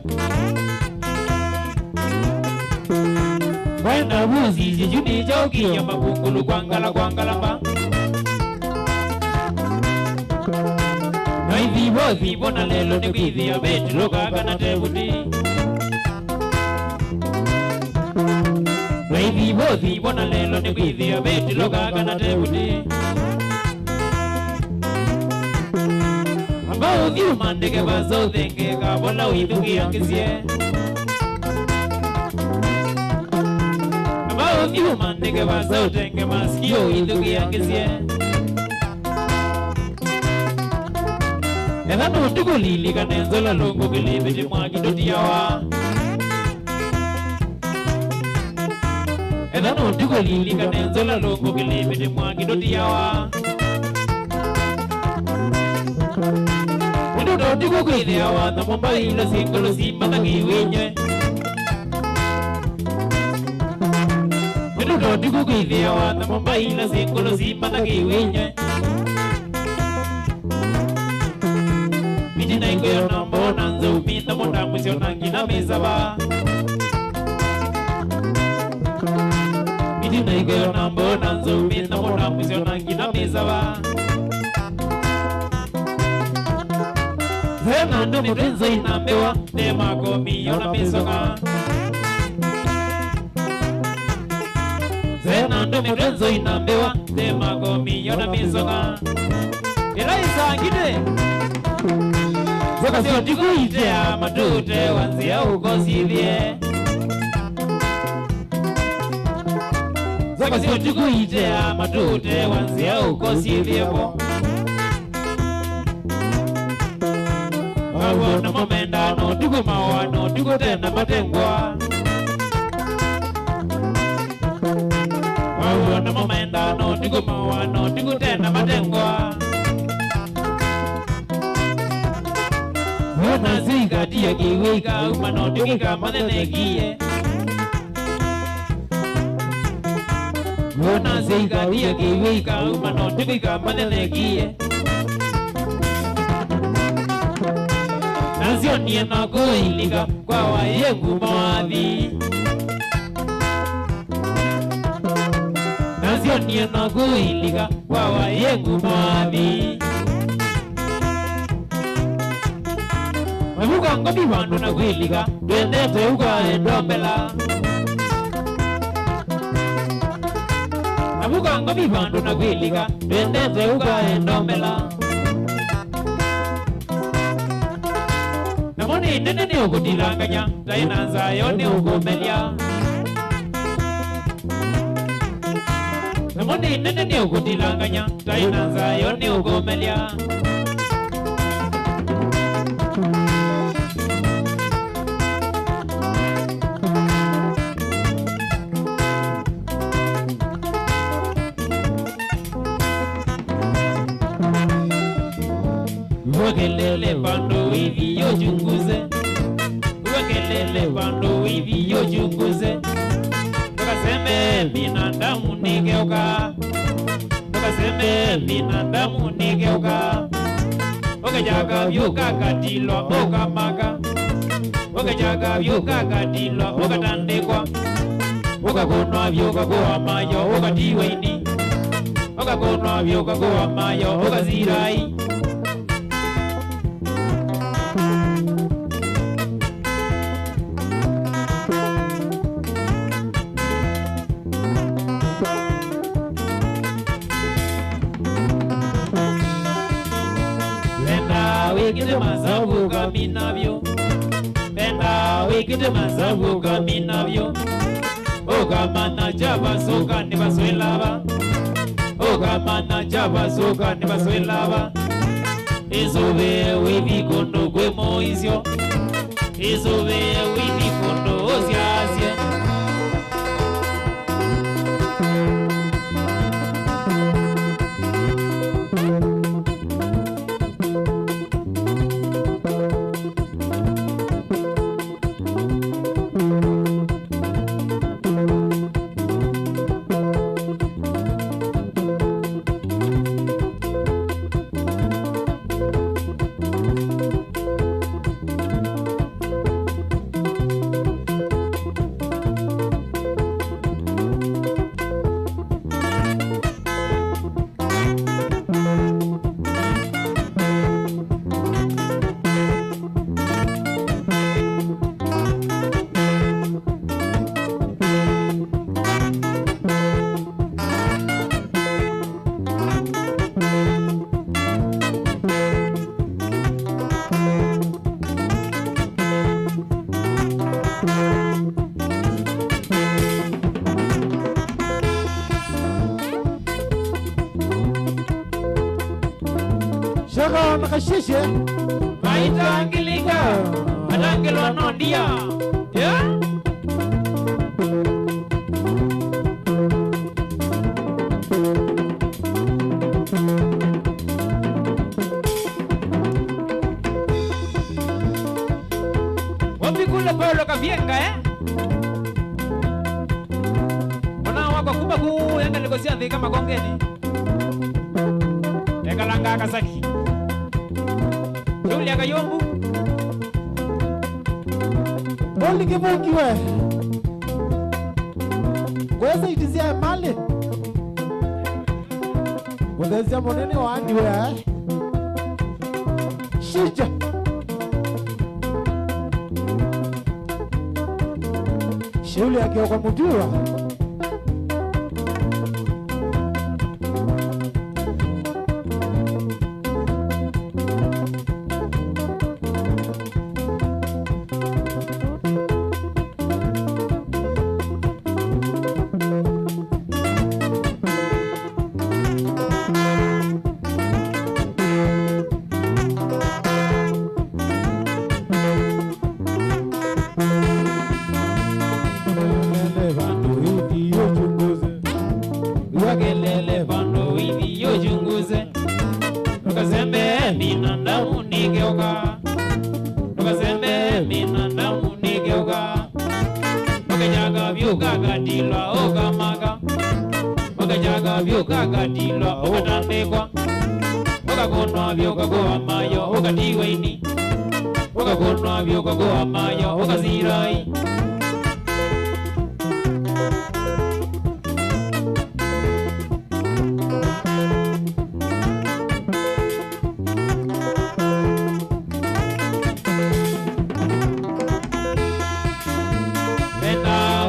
Wenda buzi juni jogi yama gungulu gwangala gwangala ba. Nai vivo na lelo ni bizi ya beti loka kana tebuti. Nai vivo na lelo ni bizi ya beti loka kana tebuti. Bao diu mandeke bazo denge ka bola uidugi angisie. Bao diu mandeke bazo denge maskio uidugi angisie. Ela no tuko lili kanenzola longo kilibe jimwagi dotiawa. Ela no tuko lili kanenzola longo kilibe jimwagi dotiawa. Digo que de agua no bomba y los círculos y mata que huye. Pero digo que de agua no bomba y los círculos y mata que huye. Mijina iko yo nambo nanzo upita monda mwisho nangina meza ba. Mijina iko yo nambo nanzo upita monda mwisho nangina meza ba. Fernando Mrenzo inambewa tema komi yona misoka. Fernando Mrenzo inambewa tema komi yona misoka. Elaisa ngide. Zaka sio tiku itea matute wanzia ukosivye. Zaka sio tiku itea matute wanzia ukosivye bo. Na momenda no tuko mawa no tuko tena matengwa. Na momenda no tuko mawa no tuko tena matengwa. Wana zika dia kiwika uma no tukika manenegie. Wana zika dia kiwika uma no tukika manenegie. Nazio niena kuiliga kwa wayengu mawadhi. Nazio niena kuiliga kwa wayengu mawadhi. Mabuka ngobi wandu na kuiliga tuendete uka Ndombela. Mabuka ngobi wandu na kuiliga tuendete uka Ndombela. Namoni nene ni ukutilanganya, taina zayo ni ukumelia. Namoni nene ni ukutilanganya, taina zayo ni ukumelia. Wakelele pando hivi yo chunguze. Wakelele pando hivi yo chunguze. Tukaseme binadamu nigeuka. Ukasembe binadamu nigeuka, ukajaga vyuka katilwa ukamaga, ukajaga vyuka katilwa ukatandikwa, ukakunwa vyuka kuwa mayo ukatiwaini, ukakunwa vyuka kuwa mayo ukazirai. Wikite masabu kaminavyo, penda wikite masabu kaminavyo. Okamana jaba soka ni baswelava, okamana jaba soka ni baswelava. Izove wivi kondo kwe moizyo, izove wivi kondo oziazye. Shaka nakashishe Maita angilika Adangelo anondia Yeah Wapikule polo kavienga Wana wako kubaku Yanga likosia dhika makongeni Ekalanga kasaki Julia Kayombu Oli kivukiwe Kweza itizia mali Udezia monene waandiwe Shija Julia kioko mutiwa Wakelele vando hivi yochunguze Tukasembe binadamu nigeuka Tukasembe binadamu nigeuka Wakajaga vyuka katilwa ukamaga Wakajaga vyuka katilwa ukatandikwa Wakakunwa vyuka kuwa mayo ukatiwaini Wakakunwa vyuka kuwa mayo ukazirai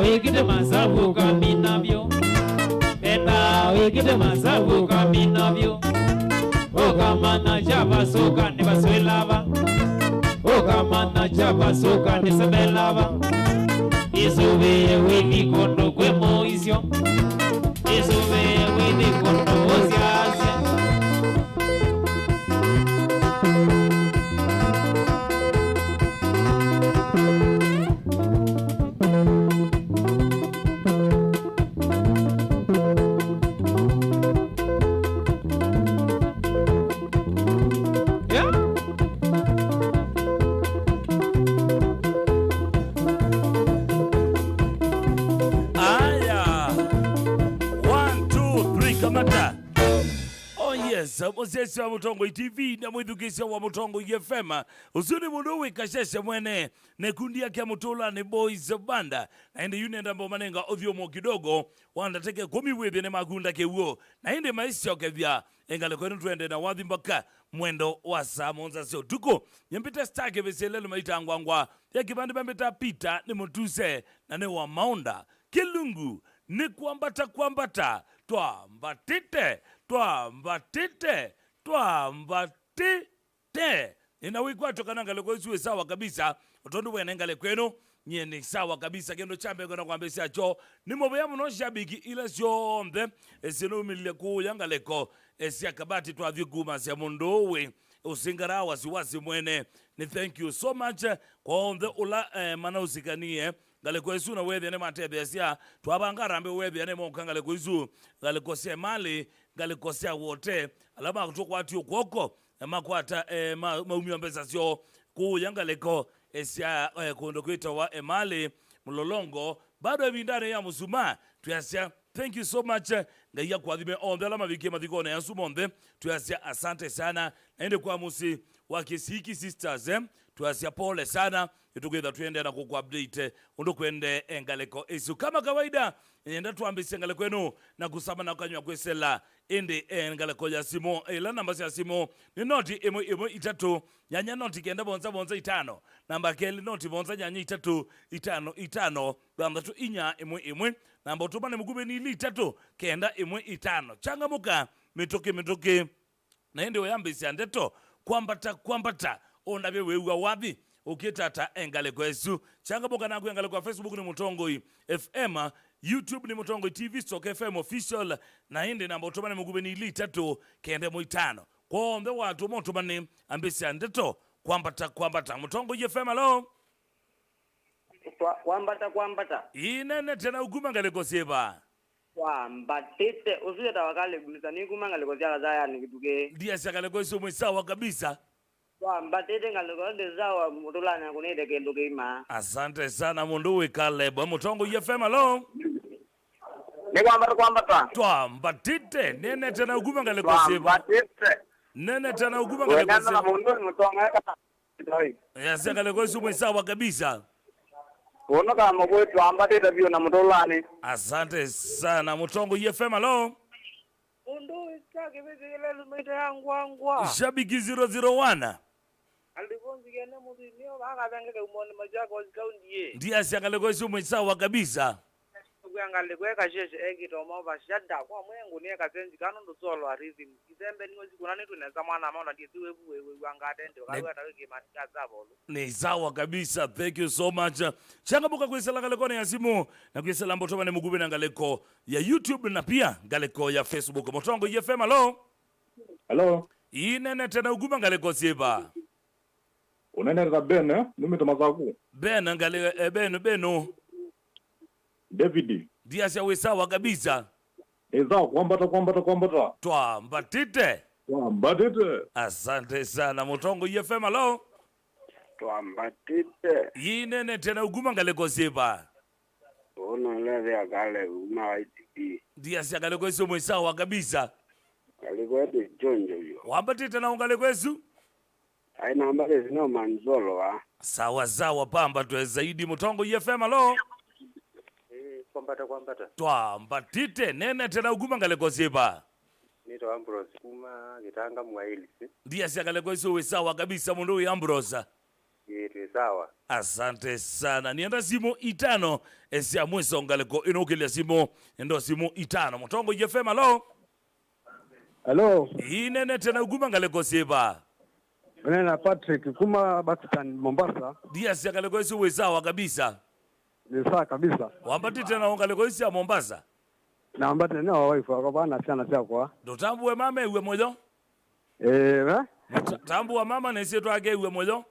Wikite masabu kaminavyo Penda wikite masabu kaminavyo Okamana jaba soka ni baswelava Okamana jaba soka ni sebelava Izove wiki kondo kwe moizyo Izove wiki kondo oziaze Aya, 1, 2, 3, kamata. Yes, mosesi wa Mutongo TV na mwithukisha wa Mutongo FM. Usuni mundu wikasheshe mwene ne kundi yake Mutula ni Boys Banda. Na indi yune ndambo manenga ovyomo kidogo wanda teke kumi wethi ne magunda ke uo. Na indi maisha okevya engale kwenu tuende na wadhi mpaka mwendo wa saa monza sio tuko. Nyempita stake veselelo maita angwangwa. Ya kibandi bambeta pita ni mutuse na ne wa maunda. Kilungu ni kuambata twambatite inawikwa tokana ngale kwesu sawa kabisa utondu wena ngale kwenu nye ni sawa kabisa kendo chambe kona kwambesa cho ni moboya muno shabiki ila syombe esino milile ku yangaleko esia kabati twavyuguma sia mundowe usingara wasiwasi mwene ni thank you so much kwa onde ula mana usikanie ngale kwesu na wewe ne matebe sia twabangara mbe wewe ne monka ngale kwesu ngale kosea mali ngale kosea wote alama kutoka watu ukoko makwata maumio mbeza sio ku yangaleko esia kundo kwita wa emali mlolongo bado ebindane ya musuma tuyasia thank you so much ngaya kwa dhime onde alama vike madhikone ya sumonde tuyasia asante sana naende kwa musi wa Kisiki Sisters tuyasia pole sana itugedha tuende na kuku update undo kwende engaleko esu kama kawaida nyenda tuambise engaleko enu na kusama na kanywa kwesela ende engaleko ya simo ela namba ya simo ni noti emo itatu nyanya noti kenda bonza itano namba keli noti bonza nyanya itano bamba tu inya emo namba utuma mugube ni itatu kenda emo itano changamuka mitoke na ende oyambise andeto kwambata ondabe wewa wabi ukitata engaleko esu changaboka nangu engaleko kwa Facebook ni Mutongo FM, YouTube ni Mutongo TV, Stock FM official na hindi namba utumane mugube ni itatu kende muitano kwa ombe watu motumane ambisi andeto kwambata Mutongo FM. Hello kwambata inene tena uguma ngaleko seba kwambatite usije tawakale gulisa ni kuma ngaleko zala zaya nikituke dia sakaleko esu mwisawa kabisa kwambatite ngaleko ndezawa mutulana kunede kendo keima. Asante sana mundu wikalebo Mutongo FM. Hello Ni kwambata twambatite nene tena uguma ngaleko seba kwambatite nene tena uguma ngaleko wena na seba mundu Mutongo toi yase ngaleko esu mwisawa kabisa. Ono kama kwetu kwambatite bio na mutulani. Asante sana Mutongo FM. Hello Mundu isake bezele lumita yangwangwa shabiki 001 alivonzikene mutu niyo vakavengeke umone majako ozikaundiye ndiye siangaleko esu mwisawa kabisa kuyangaleko ekasheshe ekitoma vashada kwa mwengu niye kasenzi kanondosolo arizi kisembe niwe sikuna nitu nesa mwana amaona tisiwe buwewe wangatende wakaweta weke matika zabolo ni sawa kabisa. Thank you so much changabuka kuisela ngaleko ya simu na kuisela mbotoma ni mugube na ngaleko ya YouTube na pia ngaleko ya Facebook Mutongo FM. Hello. Inene tena uguma ngaleko siba Unenera Ben, numito mazaku. Ben ngale beno David. dia sia wisawa kabisa. Eza kwambata. Twambatite. Asante sana Mutongo FM. Hello twambatite inene tena uguma ngaleko siba ono leve agale uma ITP dia sia ngaleko esu mwisawa kabisa. alikwete jonjo yo Wambatite na ungaleko esu aina ambale zino manzolo wa sawa pamba tu zaidi Mutongo FM. Hello kwambata twambatite nene tena uguma ngaleko siba nito Ambrose kuma kitanga mwailisi ndiye siakaleko iso wesawa kabisa mundu uyu Ambrosa yetu sawa. asante sana nienda simu itano esia mweso ngaleko inokelia simu endo simu itano Mutongo FM. Hello. Inene tena uguma ngaleko siba Nena Patrick kuma Pakistan Mombasa. ndiye siakaleko iso wesawa kabisa Ni sawa kabisa. wambatite na ngaleko isia Mombasa Na ambate ni wa wife kwa bana sana sia kwa. ndo tambuwe mama iwe moyo tambuwa mama na isietu ake iwe moyo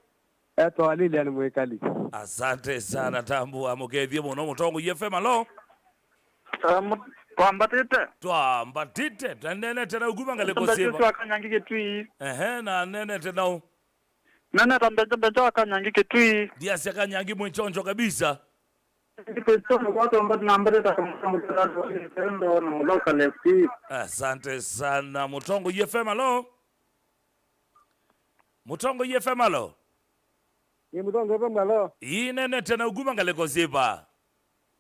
Eto alili yani mwekali. asante sana tambuwa mukethie muno Mutongo FM. Hello Kwambatite twambatite tanene tena uguma ngaleko siba akanyangike tui na nene tena nana tambeto akanyangike tui dia siakanyangi mwichonjo kabisa Asante sana Mutongo FM. Halo Mutongo FM. Halo Ni Mutongo FM. Halo inene tena uguma ngaleko ziba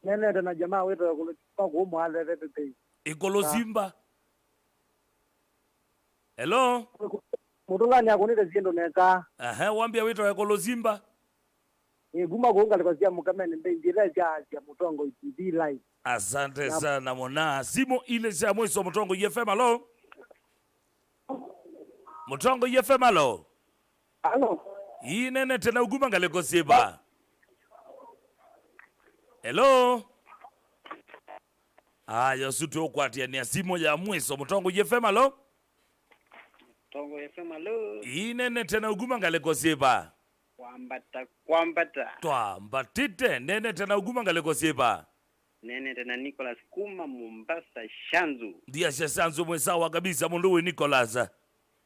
nene tena jamaa wetu kwa kumwale tete ikolo zimba. Hello Mutungani akonita ziendo neka wambia wito ikolo zimba guma kuunga likosia mukamene ndile ja Mutongo TV live. Asante sana mona simo ile za mweso Mutongo FM. Halo Mutongo FM. Halo Halo inene tena uguma ngaleko ziba. Hello aya sutu okwatia ni asimo ya mweso Mutongo FM. Halo Mutongo FM. Halo inene tena uguma ngaleko ziba. Kwambata Twambatite nene tena uguma ngaleko ziba. Nene tena Nicholas Kuma Mombasa Shanzu. Ndia Shanzu mwesawa kabisa munduwe Nicholas.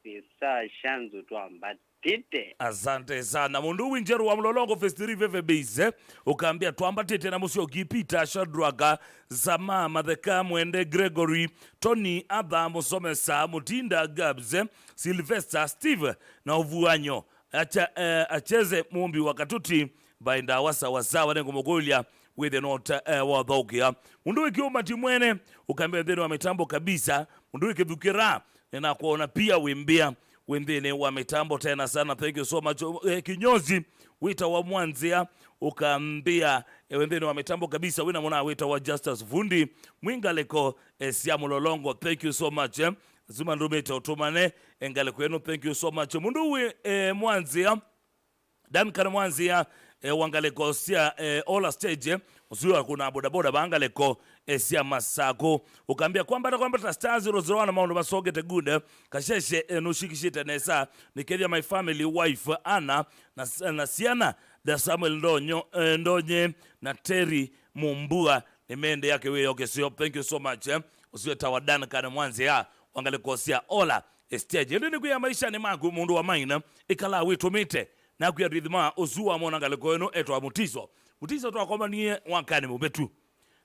Pesa Shanzu twambatite. Asante sana munduwe njeru wa mlolongo festiri veve base. Ukaambia twambatite na musio Gipita Shadraga Zama Madheka Mwende Gregory Tony Adha Musomesa Mutinda Gabze Sylvester Steve na Uvuanyo. Acheze mumbi wakatuti bainda wasa wasawa nengo mogolia with the not wadhokia munduwe kiuma timwene ukaambia ndeni wa mitambo kabisa munduwe kivukira na kuona pia wimbia wendene wa mitambo tena sana. Thank you so much kinyozi wita wa Mwanzia ukaambia wendene wa mitambo kabisa wina mwana wita wa Justus Vundi mwingaleko siamu lolongo. Thank you so much zuma ndumeta utumane engaleko yenu. Thank you so much munduwe Mwanzia Duncan Mwanzia wangaleko sia all stage usiwa kuna bodaboda bangaleko sia Masako ukaambia kwamba stars 001 maondo masogete good kasheshe nushikishite nesa nikedia my family wife Anna na Siana da Samuel Ndonye na Terry Mumbua nimende yake wewe okay sio. Thank you so much usiwe tawadana kana Mwanzia wangaleko sia all stage ndini kuya maisha ni magu mundu wa maina ikala witu mite na kuya ridhima uzuwa mwana ngaleko yenu etwa Mutiso twa komanie wakani mubetu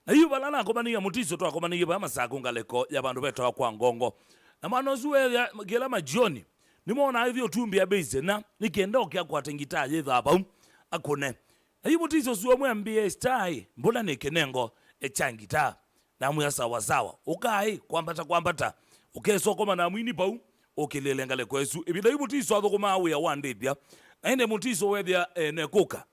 na hiyo balana komanie Mutiso twa komanie ba Masako ngaleko ya bandu beto kwa ngongo na mano zuwe gela majioni nimeona hivyo tumbi ya base na nikiendoka kwa tengita yedha hapa akone na hiyo Mutiso zuwa mwambie stai mbona nikenengo echangita na muya sawa ukai kwambata ukeso koma na mwini pau okilele ngaleko yesu ibida hiyo Mutiso athokoma awe ya wandebia aende Mutiso wethia nekuka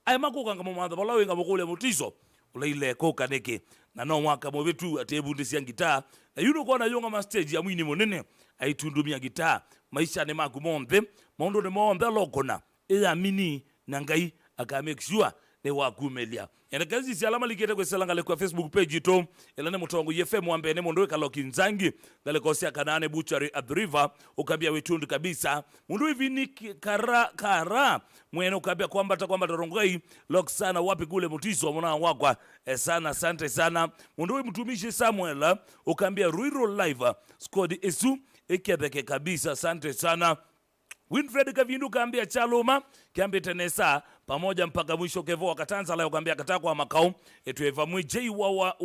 ai makuka ngamo mwanza balawe ngamo kule Mutiso ulaile koka neke na no mwaka mwetu atebundisia gitaa na yuno kona yonga ma stage ya mwini monene aitundumia gitaa maisha ne magumonde mondo ne monde lokona ya mini na ngai aka make sure ne wakumelia ene kazi si alama likete kwa selanga kwa Facebook page to elane Mutongo FM wambe ne mondo kaloki nzangi ngale kosia kanane butchery at the river ukambia wetundu kabisa mundu hivi ni kara mwene ukambia kwamba tarongai lok sana wapi kule Mutiso mwana wakwa sana asante sana mundu mtumishi Samuel ukambia Ruiro live squad esu ikebeke kabisa asante sana. Winfred Kavindu kaambia Chaloma kiambia tenesa pamoja mpaka mwisho kevo wakatanza leo kaambia katakwa makao etueva mwijei wa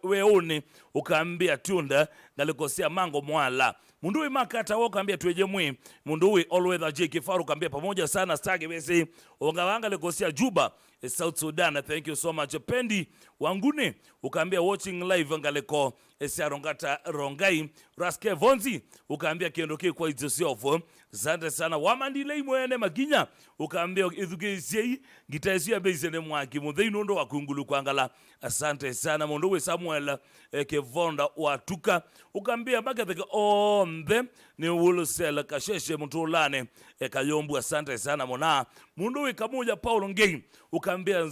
weone ukaambia tunda ngalikosea mango mwala munduwe makata wakaambia tueje mwi munduwe always J Faru kaambia pamoja sana stage wese ongawanga likosea Juba South Sudan. Thank you so much Pendi Wangune ukaambia watching live ngaliko esia rongata rongai Raske Vonzi ukaambia kiondoke kwa itself. Asante sana Wamandile mwene Maginya ukaambia education gitaisia bezene mwaki mudhei nondo wakungulu kwangala. Asante sana munduwe Samuel Kevonda watuka ukaambia baka the ombe ni Wulusel kasheshe mutulane kayombu. Asante sana mona munduwe Kamuja Paulo Ngei ukaambia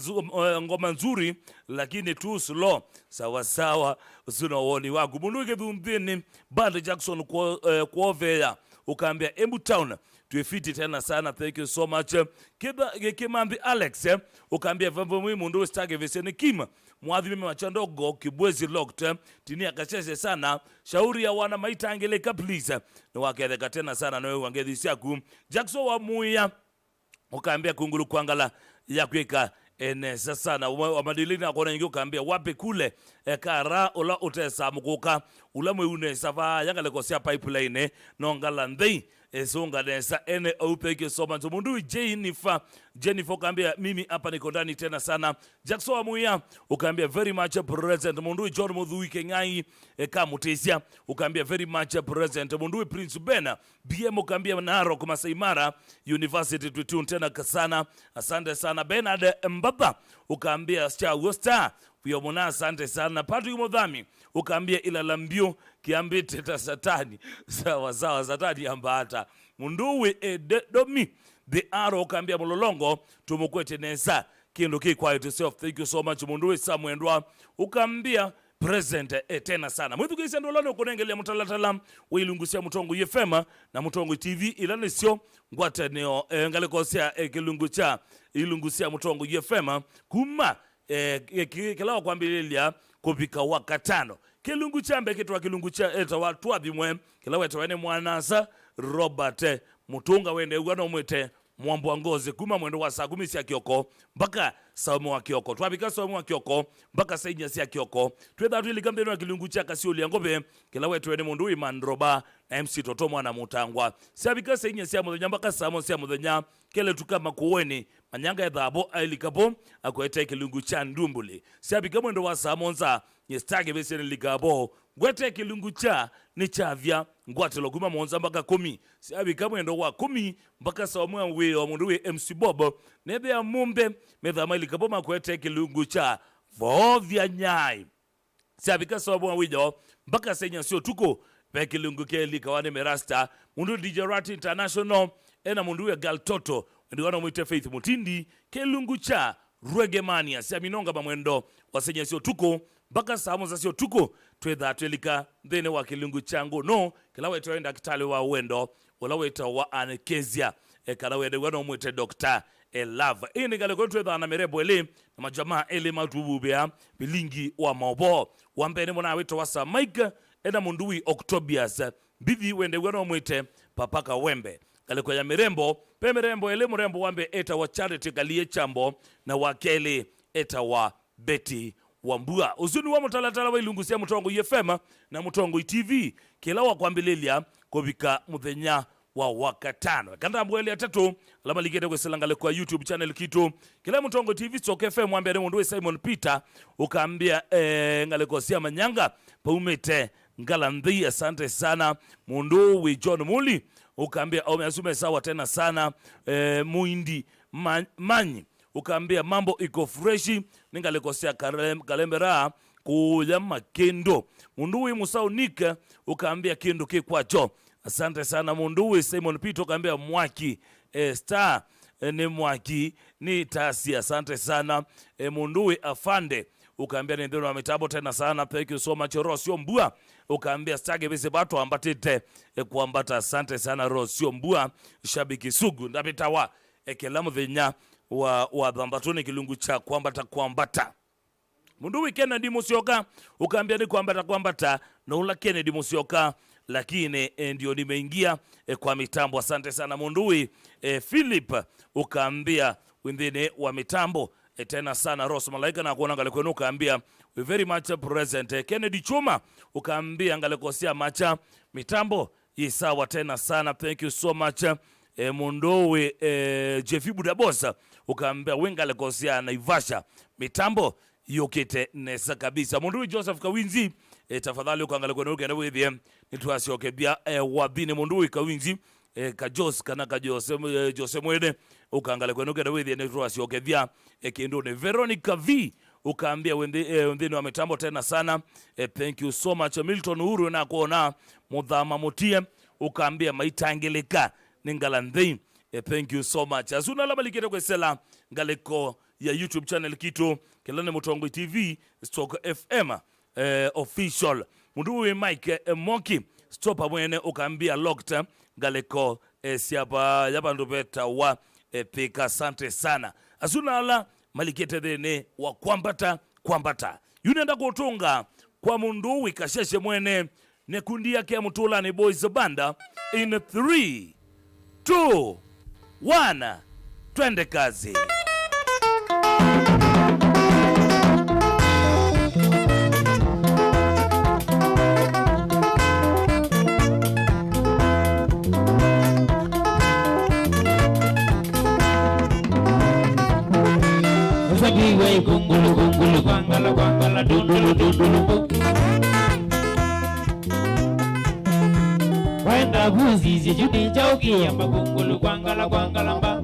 ngoma nzuri lakini too slow sawa usuna woni wangu munduwe Kevundini Band Jackson kuovea ukaambia Embu Town tuefiti tena sana. Thank you so much Kimambi Alex ukaambia vambo mwi mundu stage vesene Kim mwadhi mimi machandogo Kibwezi locked tini akacheze sana shauri ya wana maita angeleka please ni waketheka tena sana na wewe wangedhisiaku Jackson wa muya ukaambia kungulu kwangala ya kweka nesa sana wa madilini akona ingi ukaambia wapi kule kara ula utesa mukuka ula mweunesa va yangale kosia pipeline nongala ndei songa nesa ene upeke soma mundu Jennifer ukaambia mimi hapa niko ndani tena sana. Jackson Amuya ukaambia very much present. Mundu John Mudhui Kengai Kamutesia ukaambia very much present. Mundu Prince Ben BM ukaambia Narok Masai Mara University tutun tena sana. Asante sana. Bernard Mbaba ukaambia Star Pio Mona asante sana. Patrick Modhami ukaambia Ilalambio kiambi teta satani. Sawa satani ambata. Munduwe Domi the arrow ukaambia Mulolongo tumukwete nesa kindu ki quiet yourself. Thank you so much. Munduwe Samuendwa ukaambia present tena sana. Mwitu kisa ndolano kunengelea mutalatala Wilungusia Mutongo FM na Mutongo TV ilanisio ngwate neo ngalekosea Ilungusia Mutongo FM kuma kilawa kwambililia kupika wakatano kilungu chambe kitwa kilungu cha eta watu abimwe kilawa eta wene mwanasa Robert Mutunga wende ugano mwete mwambu ngozi kuma mwendo wa saa 10 sia kioko mpaka saa mwa kioko twabika saa mwa kioko mpaka saa 4 sia kioko twetha twili kambeno kilungu cha kasiuli ngobe kilawa eta wene mundu Imandroba na MC Toto mwana Mutangwa sabika saa 4 sia muthenya mpaka saa 1 sia muthenya kele tukama kuweni manyanga ya dhabo ailikapo akwete kilungu cha Ndumbuli sabika mwendo wa saa 1 nyestage besene ligabo gwete kilungu cha ni chavya ngwate loguma monza mpaka 10 sabika mwendo wa 10 mpaka saa 1 wa mundu MC Bobo nebe ya mumbe medhama ilikapo makwete kilungu cha vovya nyai sabika saa 1 wijo mpaka senya sio tuko pe kilungu keli kawane merasta mundu DJ Rat International ena mundu ya Galtoto ndio mwite Faith Mutindi kilungu cha Ruegemania siaminonga mamwendo wasenya sio tuko mpaka saa 1 sio tuko twetha twelika thene wa kilungu changu no kila wetu enda kitale wa wendo wala wetu wa Anekezia kala wende wana mwite Dr. Love ini gale kwa twetha na merebo ele na majamaa ele matububea bilingi wa mobo wambene mwana wetu wa Samaika ena mundui Octobius bibi wende wana mwite Papaka Wembe kale kwa ya mirembo pe mirembo ele mrembo wambe eta wa Charity Galie Chambo na wakele eta wa Betty Wambua uzuni wa mutalatala wa Ilungusia Mutongo FM na Mutongo TV kila wa kwambililia kubika muthenya wa wakatano kanda mbwele ya 3 alama ligende kwa selangale kwa YouTube channel kitu kila Mutongo TV Stock FM wambia mundu Simon Peter ukaambia ngalekosia manyanga paumete ngalandhi asante sana mundu we John Muli ukaambia asume sawa tena sana muindi manyi ukaambia mambo iko freshi ningalekosea kalembera kuya makendo munduwi Musaunika ukaambia kendo kikwacho asante sana munduwi Simon Peter ukaambia mwaki star ni mwaki ni tasi asante sana munduwi Afande ukaambia ni ndeno wa mitabo tena sana thank you so much Rosio Mbua ukaambia stage bese bato ambatete kuambata asante sana Rosio Mbua shabiki sugu ndapitawa ekelamu thenya wa dhambatone kilungu cha kuambata mundu weekend ndi musioka ukaambia ni kuambata na ula Kennedy musioka lakini ndio nimeingia kwa mitambo asante sana munduwi Philip ukaambia windine wa mitambo tena sana Rose Malaika na kuona ngale kwenu ukaambia we very much present Kennedy Chuma ukaambia ngale kosia macha mitambo isawa tena sana thank you so much mundowe Jeffy Budabosa ukaambia wenga lekosia Naivasha mitambo yokete nesa kabisa mundowe Joseph Kawinzi tafadhali ukaangalia kwa nuke na wewe nitwasi okebia wabine mundowe Kawinzi kajos kana Jose Mwede ukaangalia kwa nuke na wewe nitwasi okebia kendo ne Veronica V ukaambia wendeni wa mitambo tena sana thank you so much Milton Uhuru na kuona mudhama mutie ukaambia maitangeleka ningalandhi thank you so much azuna laba likete kwesela ngaleko ya YouTube channel kitu kelane Mutongo TV Stock FM official munduwe Mike Moki stop mwene ukaambia locked ngaleko siapa yabandu beta wa pika asante sana azuna la malikete dene wa kwambata yunenda kutunga kwa munduwe kasheshe mwene nekundi yake ya Mutulani Boys Banda in 3 2 1 twende kazi. we kungulu kungulu kwangala kwangala dundulu dundulu bu. Wenda buzizi judi chauki ya makungulu kwangala kwangala mba.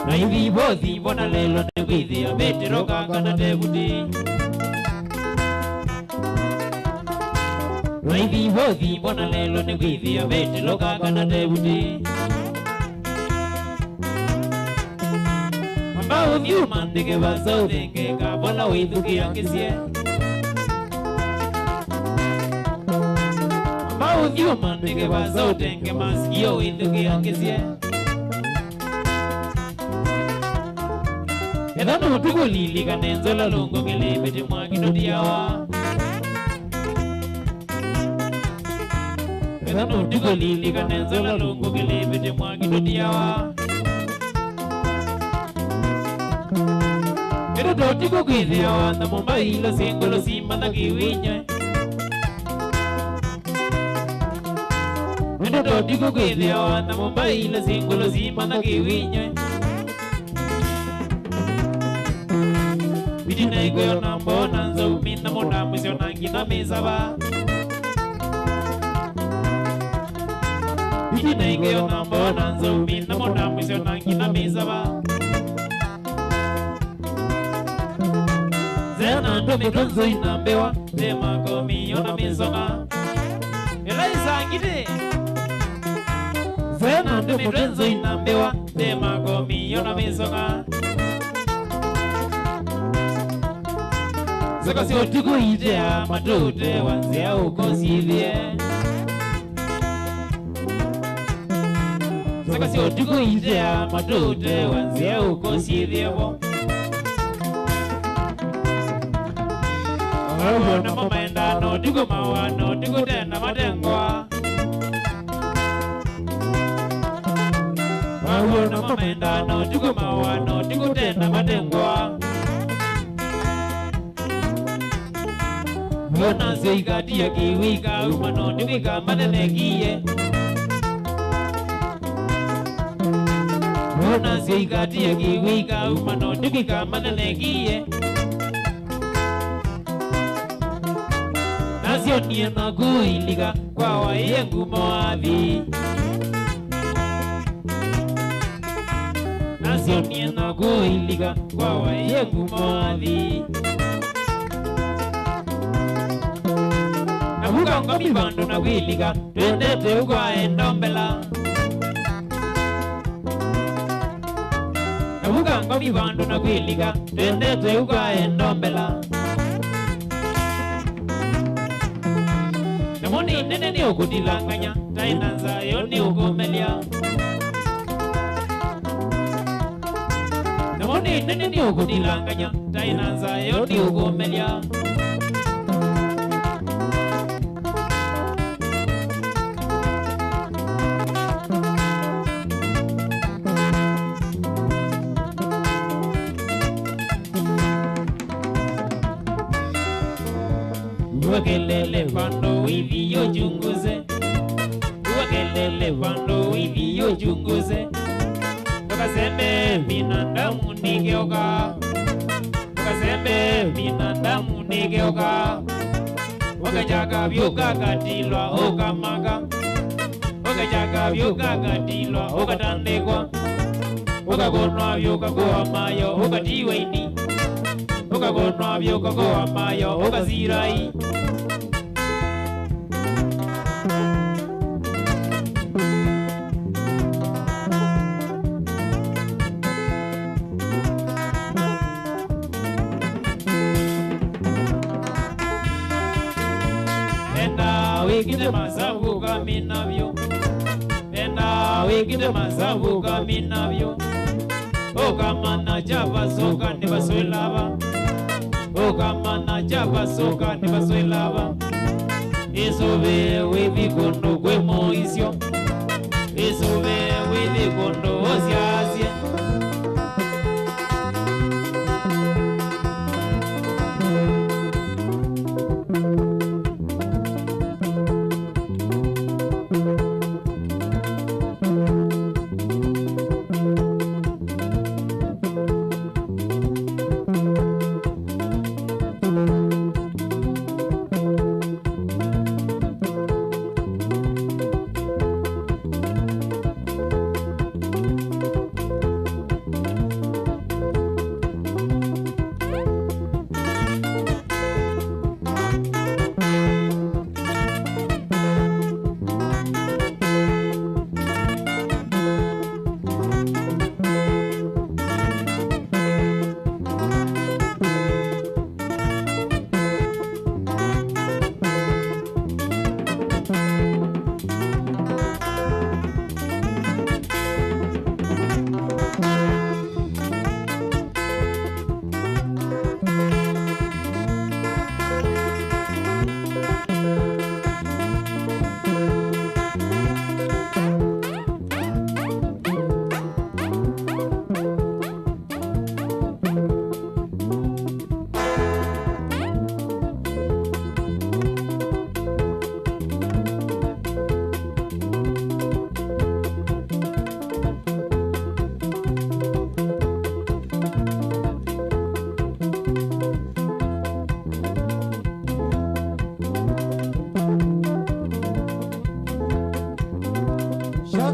Na hivi bozi bona lelo ne wizi ya betiro kakana tebuti. Na hivi bozi bona lelo ne wizi ya betiro kakana tebuti. Ambao nyuma ndege bazo denge kabona wizuki yangisie. Ambao nyuma ndege bazo denge masikio wizuki yangisie. Edano tukuli kanenzo la longo kelebete mwagino diawa. Edano tukuli kanenzo la longo kelebete mwagino diawa. Edo tiko kizia na Mumbai lo singolo simba na kiwinya. Edo tiko kizia na Mumbai lo singolo simba na kiwinya. Bidina iko yo nambo nanzo mina mona mwisyo nangina mezaba. Bidina iko yo nambo nanzo mina mona mwisyo nangina mezaba. Zena ndo mikonzo inambewa tema komi yona mizonga. Elaiza ngide. Zena ndo mikonzo inambewa tema komi yona mizonga. Saka si otuko idea matute wanzia uko sivye. Saka si otuko idea matute wanzia uko sivye bo. Na mama enda no tigo mawa no tigo tena matengwa. Na mama enda no tigo mawa no tigo tena matengwa. Yona zeika dia kiwika umano tiga madenegie. Yona zeika dia kiwika umano tiga madenegie. Nasio niena kuiliga kwa wayengu moavi. Nasio niena kuiliga kwa wayengu moavi. Nabuka ngami bando na kuiliga twendete ukwa endombela. Nabuka ngami bando na kuiliga twendete ukwa endombela. Namoni nene ni ukudilanganya tainanza yoni ukomelia. Namoni nene ni ukudilanganya tainanza yoni ukomelia. Uwakelele pando hivi yo chunguze. Uwakelele pando hivi yo chunguze. Tokasembe binadamu nigeuka. Tokasembe binadamu nigeuka. Wakajaga vyuka katilwa okamaga. Wakajaga vyuka katilwa okatandekwa. Wakagonwa vyuka kwa mayo okatiwaini. Wakagonwa vyuka kwa mayo okazirai. Wekide masavu kaminavyo. Enda wekide masavu kaminavyo. Okamana java soka ni baswelava. Okamana java soka ni baswelava. Isove wevi kondo kwe moisyo. Isove wevi kondo osiasye.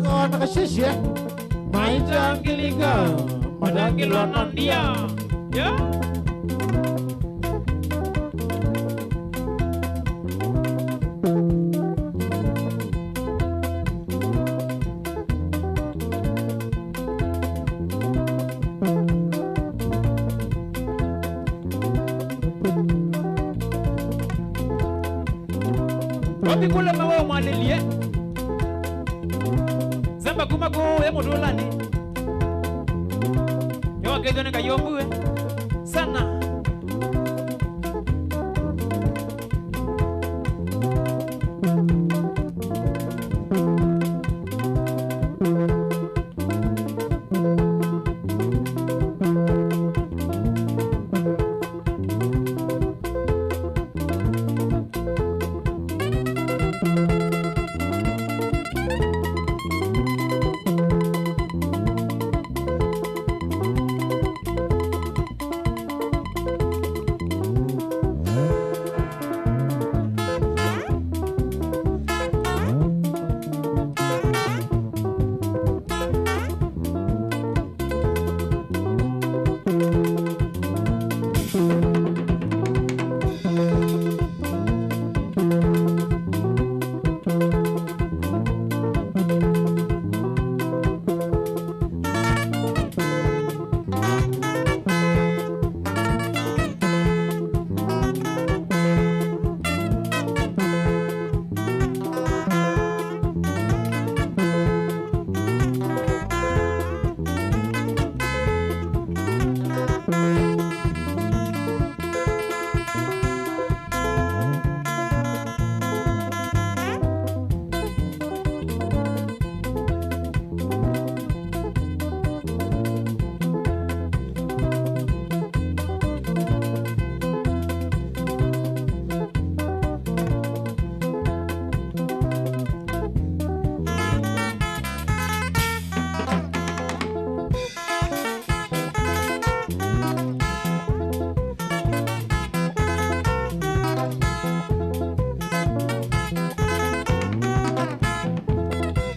Wakona kashishe maitangilika madangilwa nandia Wapi kule mawe mwalilie Zamba kumako ya motolani Yawa kedone kayombue Sana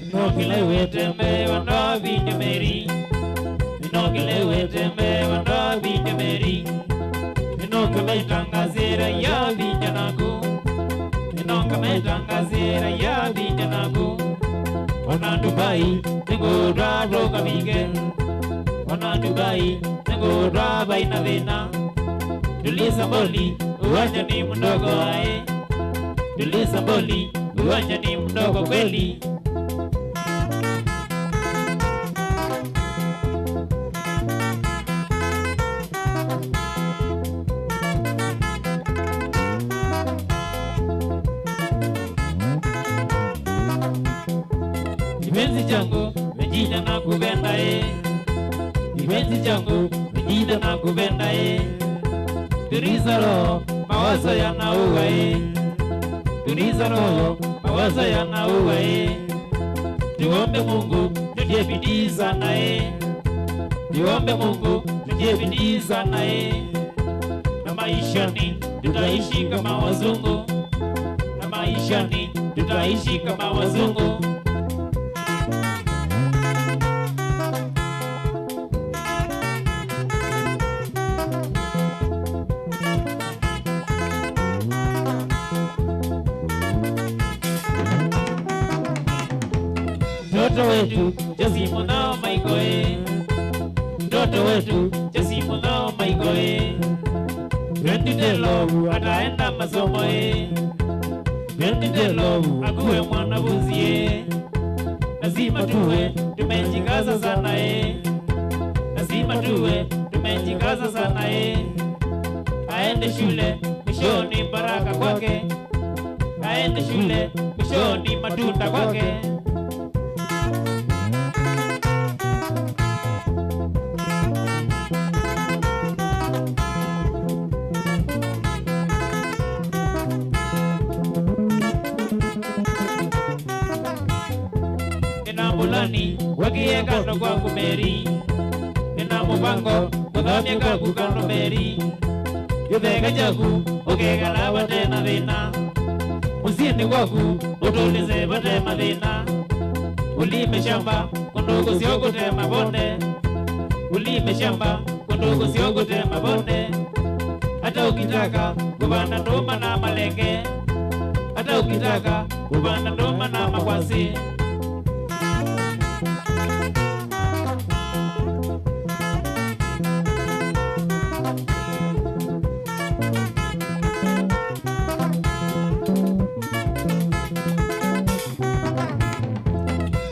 Inokile wetembe wanda vinye meri Inokile wetembe wanda vinye meri Inokile itangazira ya vinye naku Inokile itangazira ya vinye naku Wana Dubai Ningura roka vige Wana Dubai Ningura baina vena Tulisa mboli Uwanja ni mdogo ae Tulisa mboli Uwanja ni mdogo kweli Kipenzi changu mejina na kupenda Kipenzi changu mejina na kupenda Tuliza roho mawazo yanaua Tuliza roho mawazo yanaua Tuombe Mungu tutie bidii sana Tuombe Mungu tutie bidii sana Na maishani tutaishi kama wazungu Na maishani tutaishi kama wazungu Mtoto wetu jasimu nao maikoe Mtoto wetu jasimu nao maikoe Twendite lovu ataenda masomo Twendite lovu akuwe mwanafunzi Lazima tuwe tumejikaza sana Lazima tuwe tumejikaza sana Aende shule mwishoni baraka kwake Aende shule mwishoni matunda kwake Mulani wakie kando kwa kumeri Nina mubango kuthamia kaku kando meri Yuthega jaku ukegala wate na thina Musieni waku utulize wate mathina ulime shamba kundugu siogote mabonde, ulime shamba kundugu siogote mabonde. Hata ukitaka kupanda ndoma na malenge, hata ukitaka kupanda ndoma na makwasi.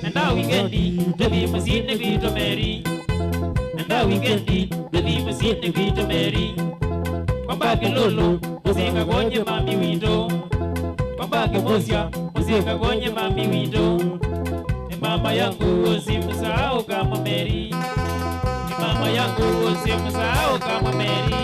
Nenda wikendi tuthi musini gwito Meri, nenda wikendi tuthi musini gwito Meri. Kwambake lolo musika gonye mami wito, kwambake mosya musika gonye mami wito. Ni mama yangu usimsahau kama Meri, ni mama yangu usimsahau kama Meri.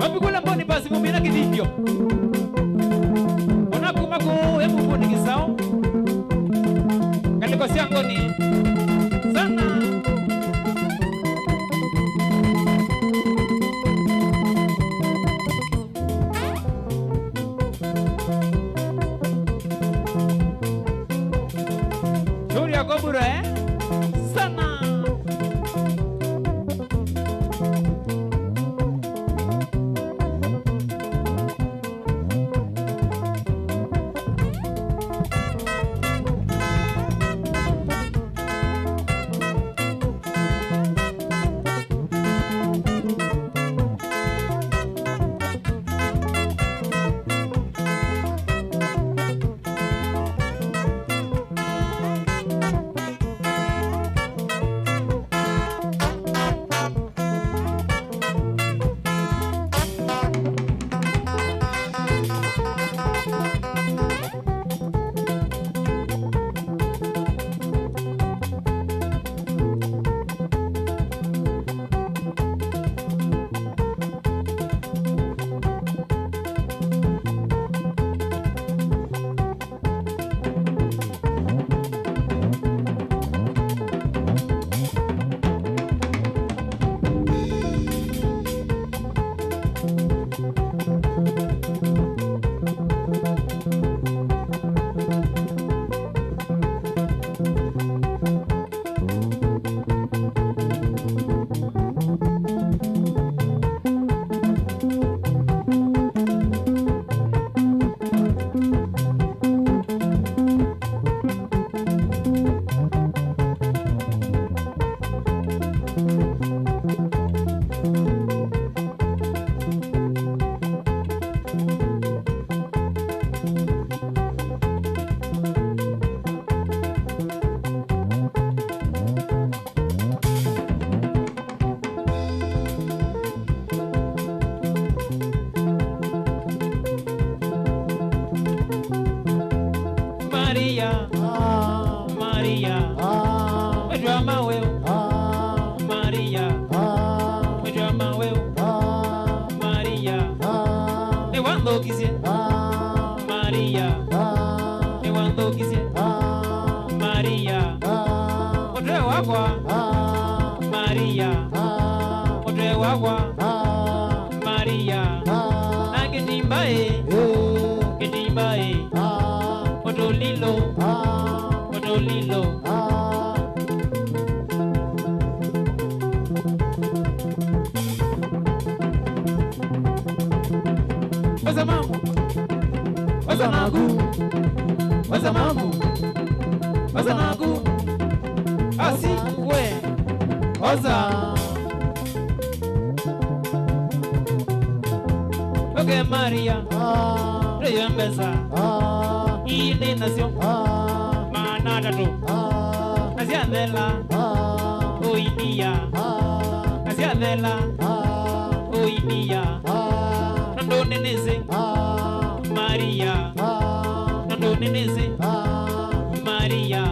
Wapikula mboni basi mumina kidivyo. Unakumaku hebu mboni kisao. Kaliko siangoni sana. Shuri ya kobura sana. Maria, Drama will, Maria, Drama will, Maria, they want look is it, Maria, they want look is it, Maria, Odrewa, Maria, Odrewa, Maria, Nagadimbae, Gadimbae, Odolilo, Odolilo. What's a mom? What's a nagu? What's a mom? What's a nagu? I see where. What's a look at Maria, Reyambesa, Ile Nación, Manadado, Asiadela, Oidia, Asiadela, Oidia, Nando Nenese, Maria, Nando Nenese, Maria,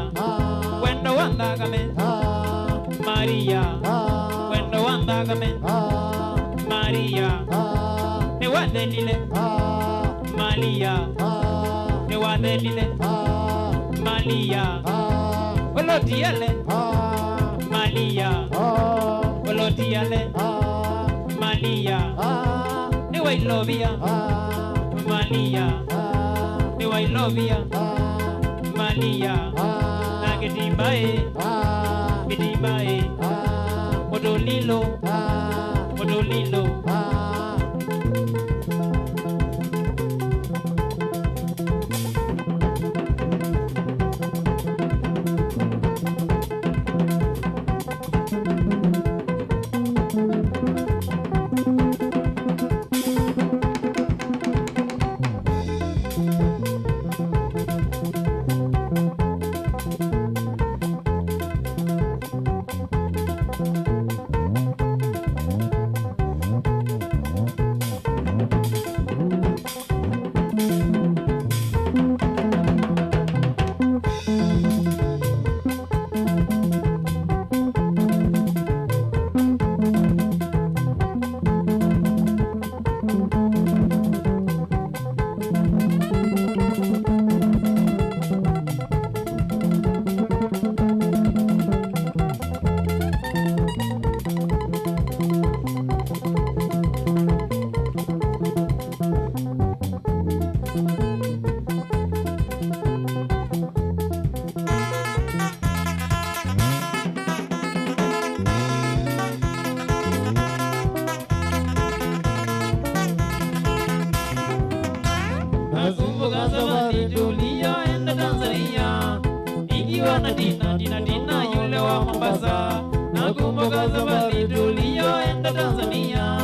when the one dagame, Maria, when the one dagame, Maria. Newadelile, Malia, Newadelile, Malia, Olotiale, Malia, Olotiale, Malia, Newailovia, Malia, Newailovia, Malia, Nagedimbae, Gedimbae, Odolilo, Odolilo. Nakumbuka safari tuliyoenda Tanzania, nikiwa na Dina yule wa Mombasa. Nakumbuka safari tuliyoenda Tanzania,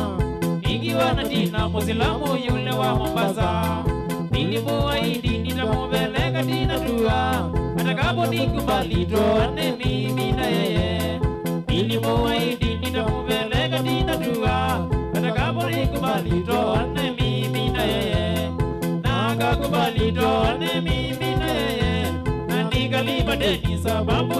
nikiwa na Dina Muislamu yule wa Mombasa. Nilimuahidi nitamupeleka Dina dua, atakaponikubali tuoane mimi na yeye. Nilimuahidi nitamupeleka Dina dua, atakaponikubali tuoane mimi na yeye. Nakakubali tuoane mimi na yeye, na nikalipa deni sababu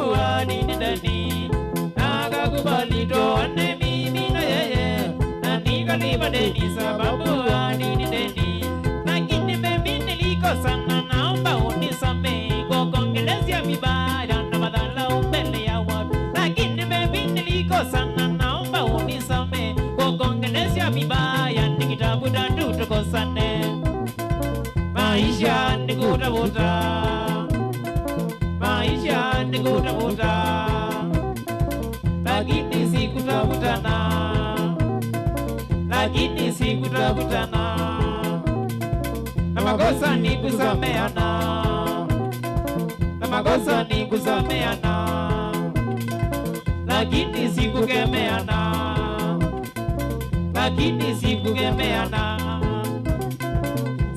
dini deni. Nakakubali tuoane mimi na yeye, na nikalipa deni sababu dini deni. Lakini mimi nilikosana, naomba unisamehe kwa kuongelea vibaya na madhara mbele ya watu. Lakini mimi nilikosana, naomba unisamehe kwa kuongelea vibaya, nikitafuta tu tukosane. Maisha ni kutafuta, maisha ni kutafuta, lakini si kutafutana, lakini si kutafutana. Na makosa ni kusameana, na makosa ni kusameana, lakini si kukemeana, lakini si kukemeana.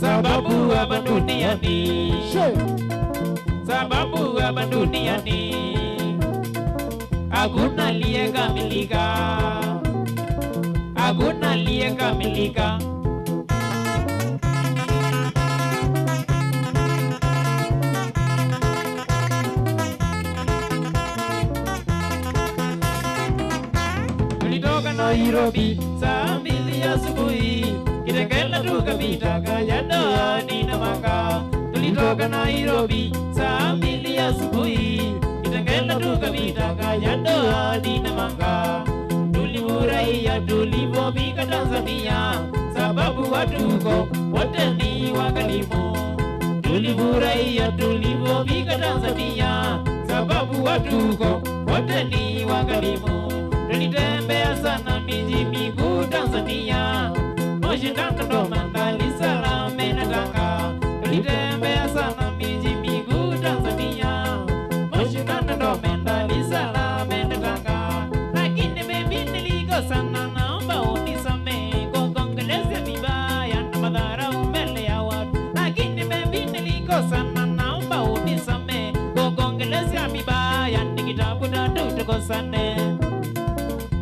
Sababu hapa duniani, sababu hapa duniani, hakuna aliyekamilika, hakuna aliyekamilika. tulitoka Nairobi saa 2 asubuhi, Kitengela tukapita Kajiado hadi Namanga. Tulitoka Nairobi saa 2 asubuhi, Kitengela tukapita Kajiado hadi Namanga. Tulifurahia tulipofika Tanzania, sababu watuko wote ni wakalimu. Tulifurahia tulipofika Tanzania, sababu watuko wote ni wakalimu. Tulitembea sana miji mikuu Tanzania, Moshi, Dodoma, Dar es Salaam na Tanga. Tulitembea sana miji mikuu Tanzania, Moshi, Dodoma, Dar es Salaam na Tanga. Lakini baby nilikosa na naomba unisamehe kwa kuongelea vibaya na madharau mbele ya watu. Lakini baby nilikosa na naomba unisamehe kwa kuongelea vibaya, nikitafuta tutakosane.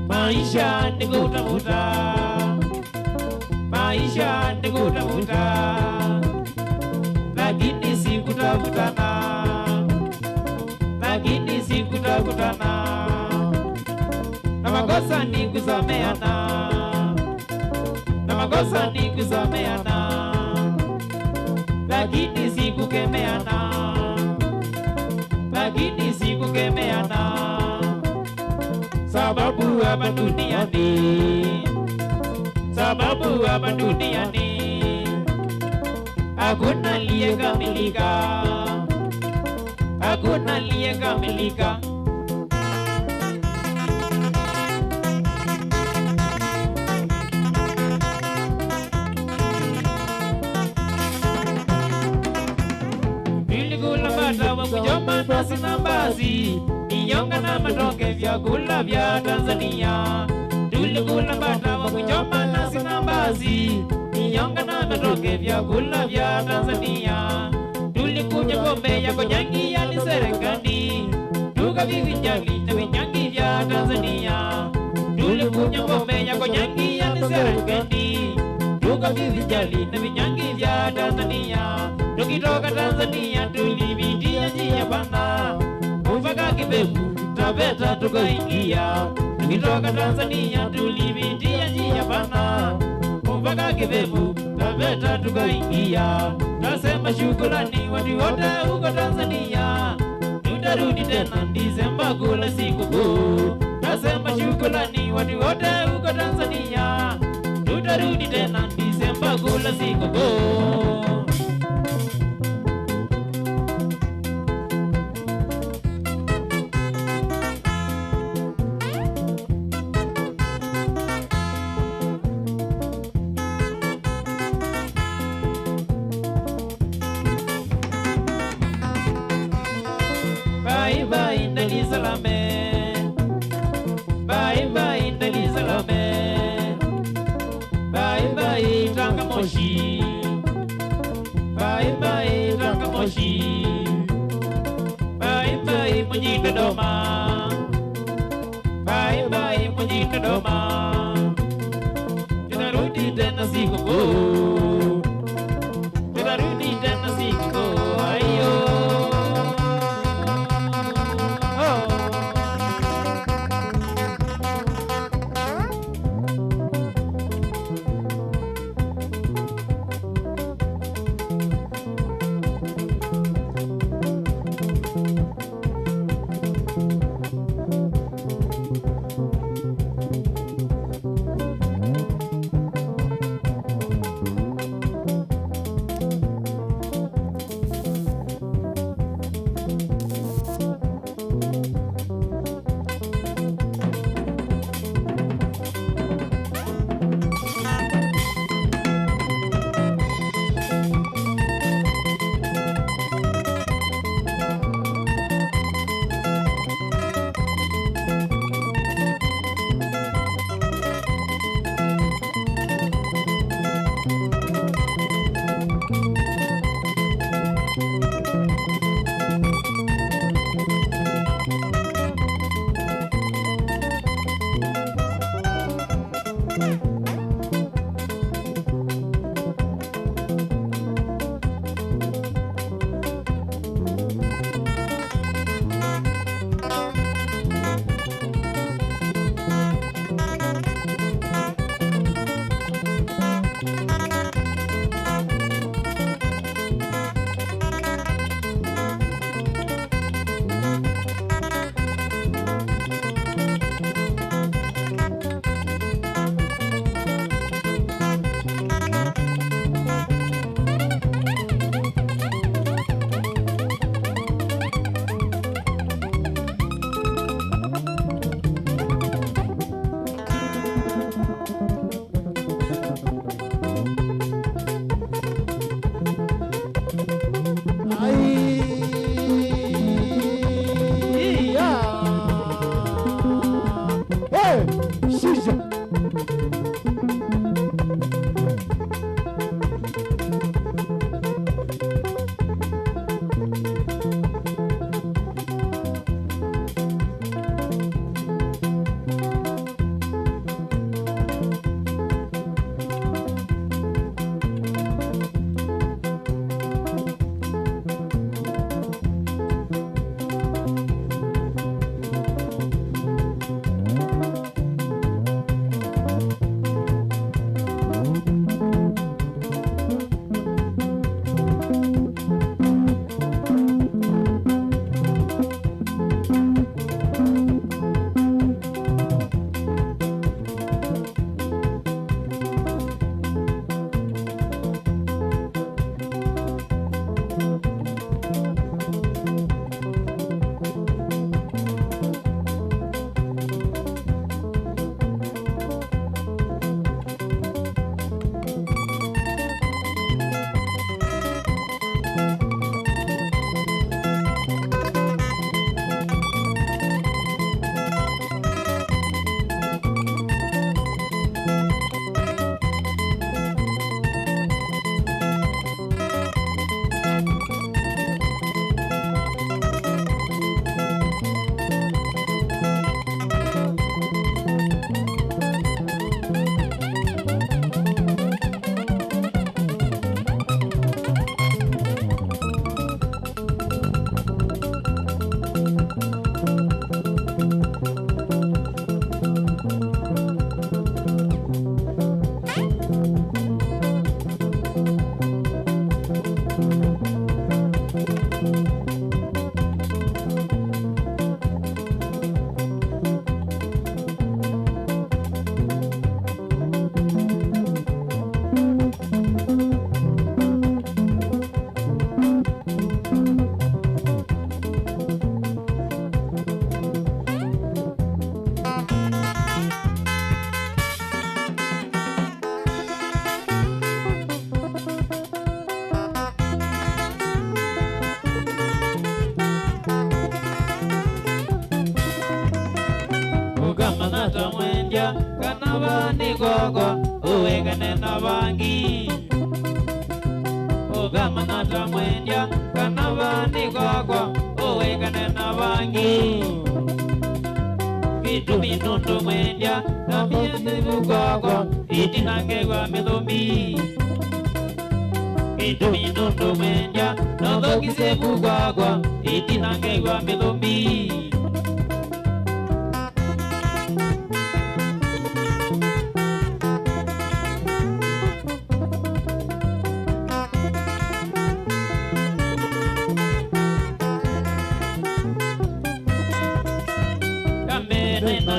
Maisha ni kutafuta, maisha ni kutafuta, lakini si kutafutana, lakini si kutafutana. Na makosa ni kusameana, na makosa ni kusameana, lakini si kukemeana, lakini si kukemeana. Sababu hapa duniani, sababu hapa duniani, hakuna aliyekamilika, hakuna aliyekamilika. Nilikula bata wa kujoma nasi na mbazi, Niyonga na matoke vyakula vya Tanzania. Tulikula bata wa kuchoma nasi na mbazi, Niyonga na matoke vyakula vya Tanzania. Tulikunywa pombe ya konyangi ya serikali, tukavivinjari na vinyangi vya Tanzania. Tulikunywa pombe ya konyangi ya serikali, tukavivinjari na vinyangi vya Tanzania. Tukitoka Tanzania tulipitia njia pana mpaka Kibeku, Taveta tukaingia. Tukitoka Tanzania tulipitia njia pana mpaka Kibeku, Taveta tukaingia. Nasema shukrani watu wote huko Tanzania, tutarudi tena Disemba kula sikukuu. Nasema shukrani watu wote huko Tanzania, tutarudi tena Disemba kula sikukuu. Bye bye Dar es Salaam, bye bye Dar es Salaam, bye bye Tanga Moshi, bye bye Tanga Moshi, bye bye Moji Dodoma, bye bye Moji Dodoma. Tunarudi tena sikukuu, tunarudi tena sikukuu. Ayo. kanavani kwakwa uwekane na vangi ugamanata mwendya kanavani kwakwa uwekane na vangi kitu minundu mwendya na miendevu kwakwa itinangegwa mithumbi kitu minundu mwendya na thokisevu kwakwa itinangegwa mithumbi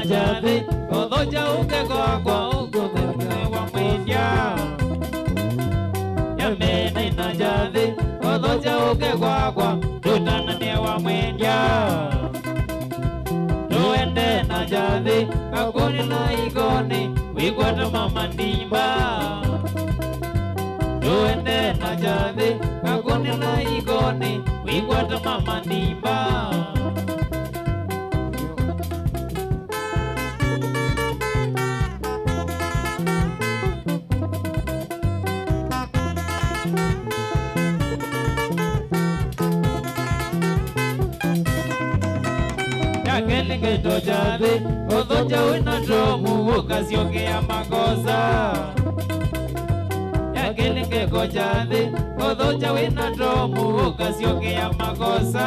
Jathi, odhoja uke kwakwa ukuthewa mwendya Yamene na jathi, odhoja uke kwakwa tutanane wa mwendya Tuende na jathi, kakuni na igoni, wikwata mama ndimba Tuende na jathi, kakuni na igoni, wikwata mama ndimba Kelingeto jathi, odhoja wina tomu ukasiokea makosa Yakelingeko jathi, odhoja wina tomu ukasiokea makosa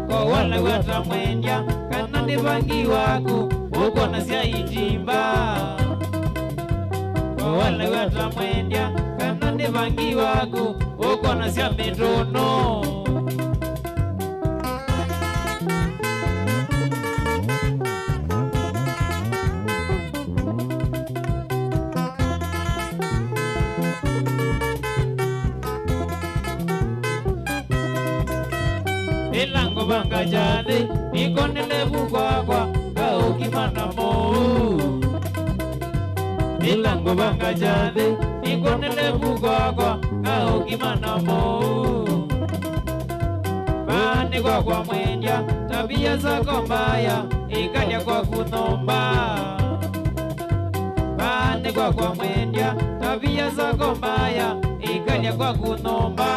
Kwa wale wata mwendya, kana ni vangi waku, uko na sia itimba Kwa wale wata mwendya, kana ni vangi waku, uko na sia mitono Ilango banga jathi, ikonelevu kwakwa, kaukimana mou Ilango banga jathi, ikonelevu kwakwa, kaukimana mou Bani kwakwa mwendya, tabia zako mbaya, ikaja kwa kunomba Bani kwakwa mwendya, tabia zako mbaya, ikaja kwa kunomba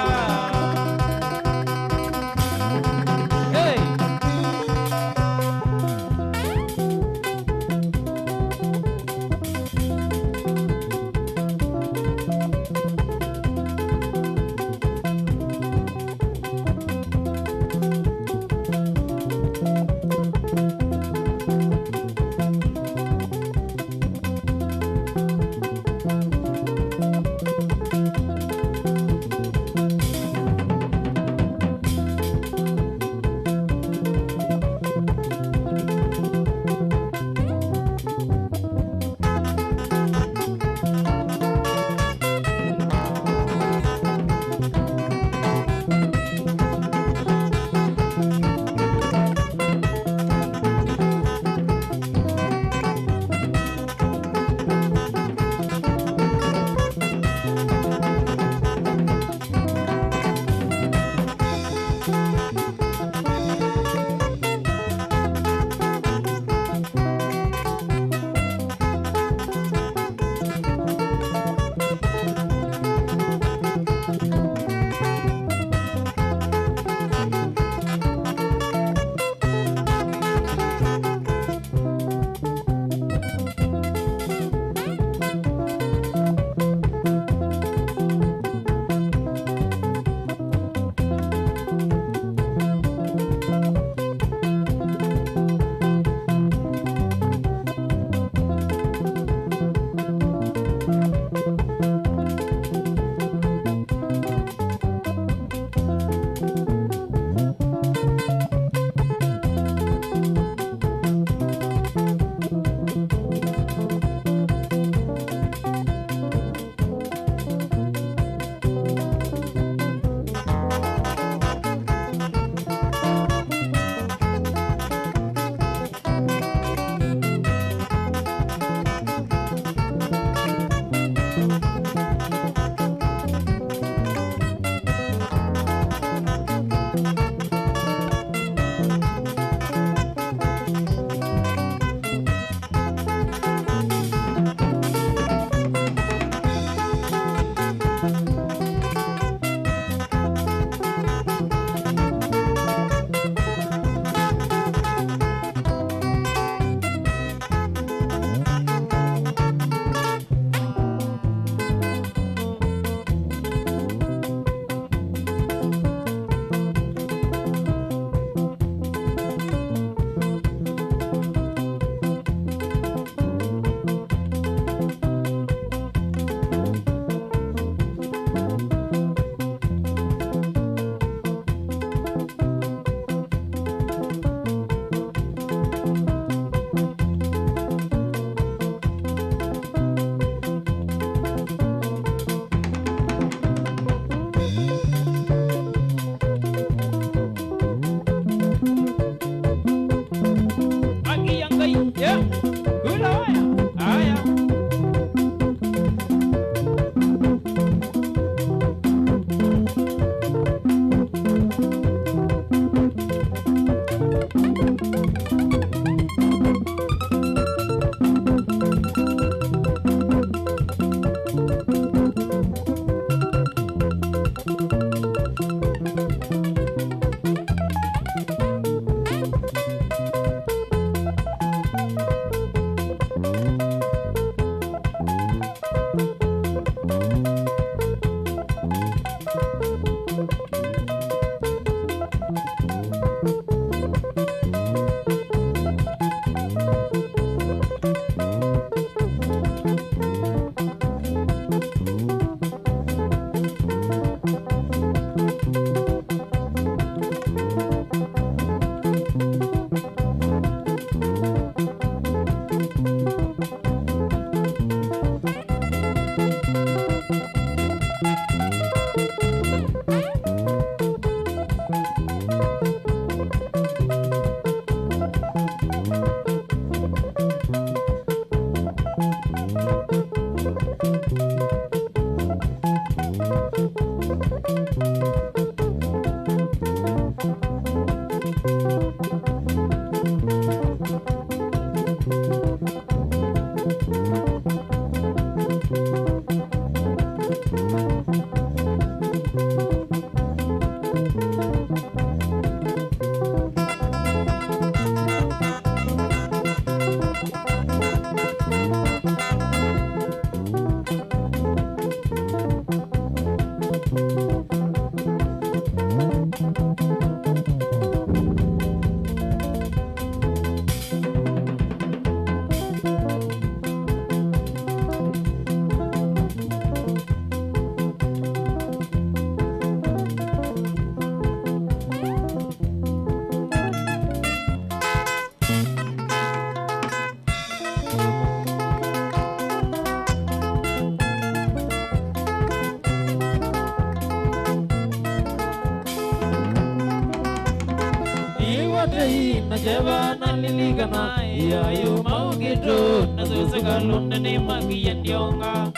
Iwate na jeva na liligana ya yu maugito na susaka lunde ni magia ndionga.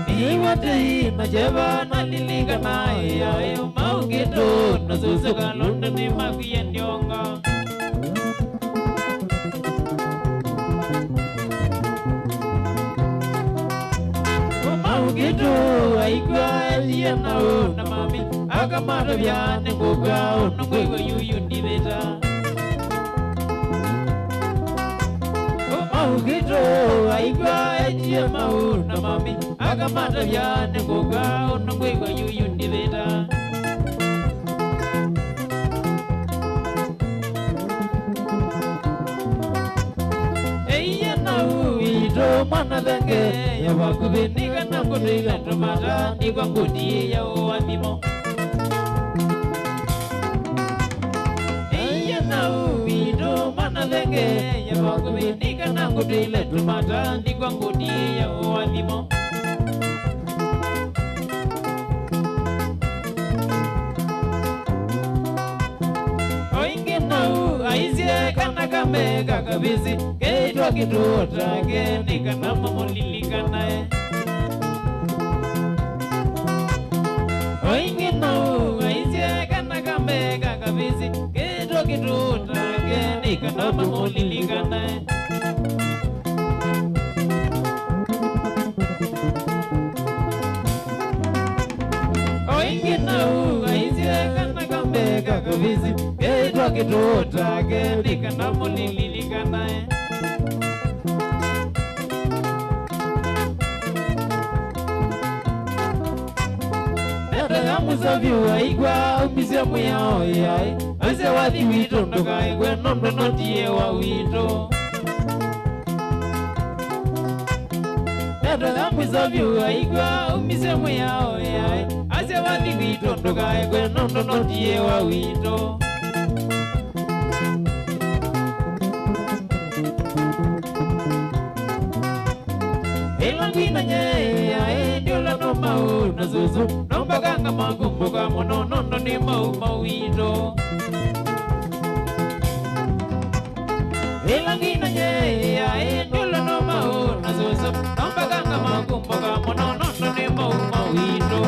Iwate na jeva na liligana ya yu maugito na susaka lunde ni magia ndionga. Maugito aikwa elia na mami akamata byane ngoga onongwego yuyu ndibeta. Maugito aikwa elia na mami akamata byane ngoga onongwego yuyu ndibeta. Mana denge ya wakubindika na kudiga tomata ni kwa ngudi ya uamimo. Iya na ubido mana denge ya wakubindika na kudiga tomata ni kwa ngudi ya uamimo. Oinge na u aizie kana kamega kabizi keitwa kituota genika na mamolilikanae. Oinge na u aizie kana kamega kabizi keitwa kituota genika na mamolilikanae. Oinge na u aizie kana kamega kabizi keitwa kituota genika na mamolilikanae. Musaviwa igwa umise muyao yai ase wathi wito ndoka igwe nondo notie wa wito. Ndoka musaviwa igwa umise muyao yai ase wathi wito ndoka igwe nondo notie wa wito. Elangina nye ya ndiola no mau na zuzu no baganga magumbuka mono nono ni mau mawito. Elangina nye ya ndiola no mau na zuzu no baganga magumbuka mono nono ni mau mawito.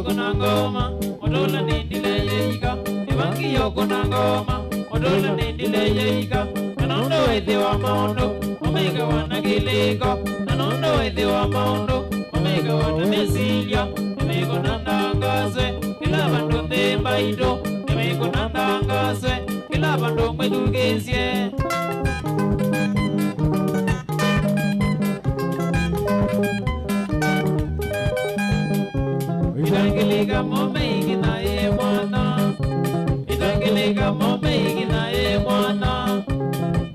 kuna ngoma odola nindile yeika evangi kuna ngoma odola nindile yeika nanondo wethe wa maondo omega wana giliko nanondo wethe wa maondo omega wana mesilia emego nandangazwe kila bandu ndembaito emego nandangazwe kila bandu mwedugezie Itangeleka momegi na e mwana Itangeleka momegi na e mwana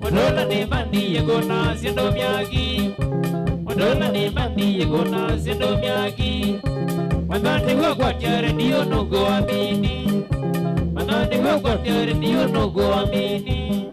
Odola ne mani yegona siendo miagi Odola ne mani yegona siendo miagi Manani kwa tiare dio no go amini Manani kwa tiare dio no go amini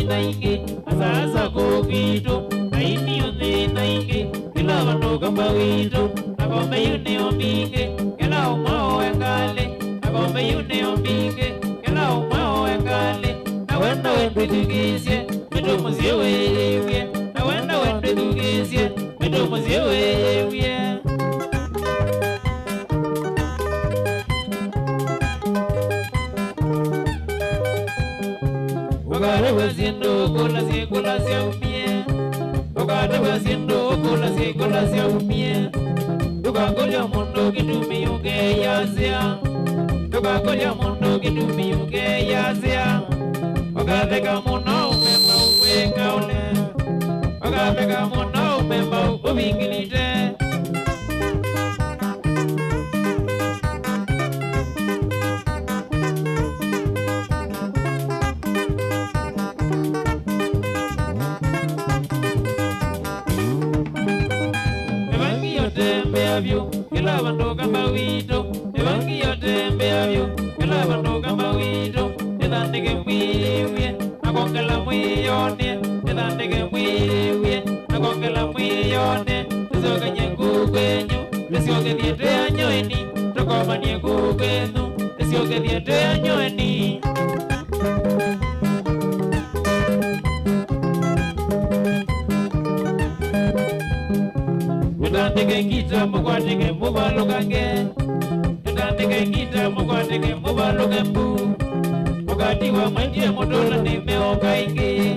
Nainge asasa kogito aini yone nainge kila bando kamba wito agombe yune ombinge kila umao engale agombe yune ombinge kila umao engale na wenda wende tugizie medo muziewe yewe na wenda wende tugizie medo muziewe yewe Ogare wazindo kula se umie Ogare wazindo kula se umie Tukakolya mundo kitumi uge yazia Tukakolya mundo kitumi uge yazia Ogateka muno umemba uweka ule Ogateka muno umemba ubingilite Kila bando kamba wito evangi yote mbeavyo kila bando kamba wito edandege mwiwe akongela mwiyone edandege mwiwe akongela mwiyone tuzogenye kukwenyu lesioge diete anyoeni tokomanie kukwenu lesioge diete anyoeni Tandike kita mukwatike mubalokange Tandike kita mukwatike mubalokambu Mukati wa mwendie mudola ni meoka ingi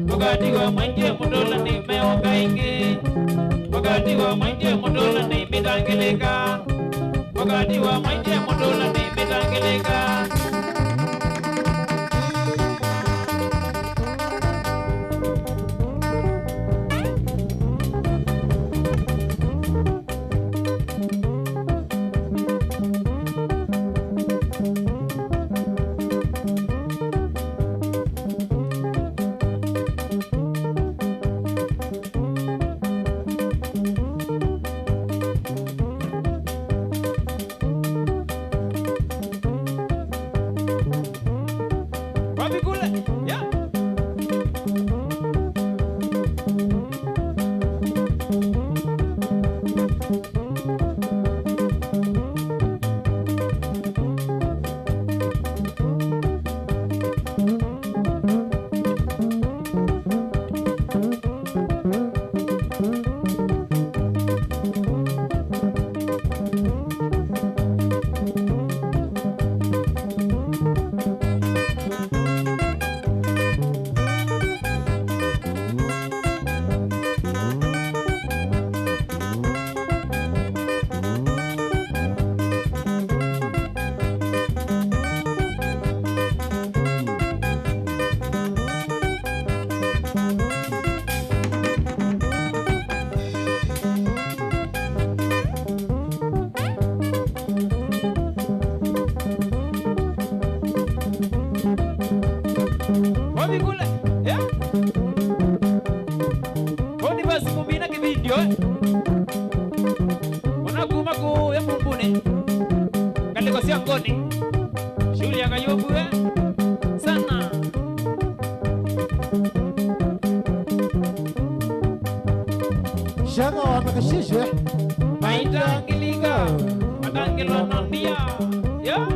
Mukati wa mwendie mudola ni meoka ingi Mukati wa mwendie mudola ni mitangeleka Mukati wa mwendie mudola ni mitangeleka Shanga wa makashishe Maitangilika kilono ndia. Yeah.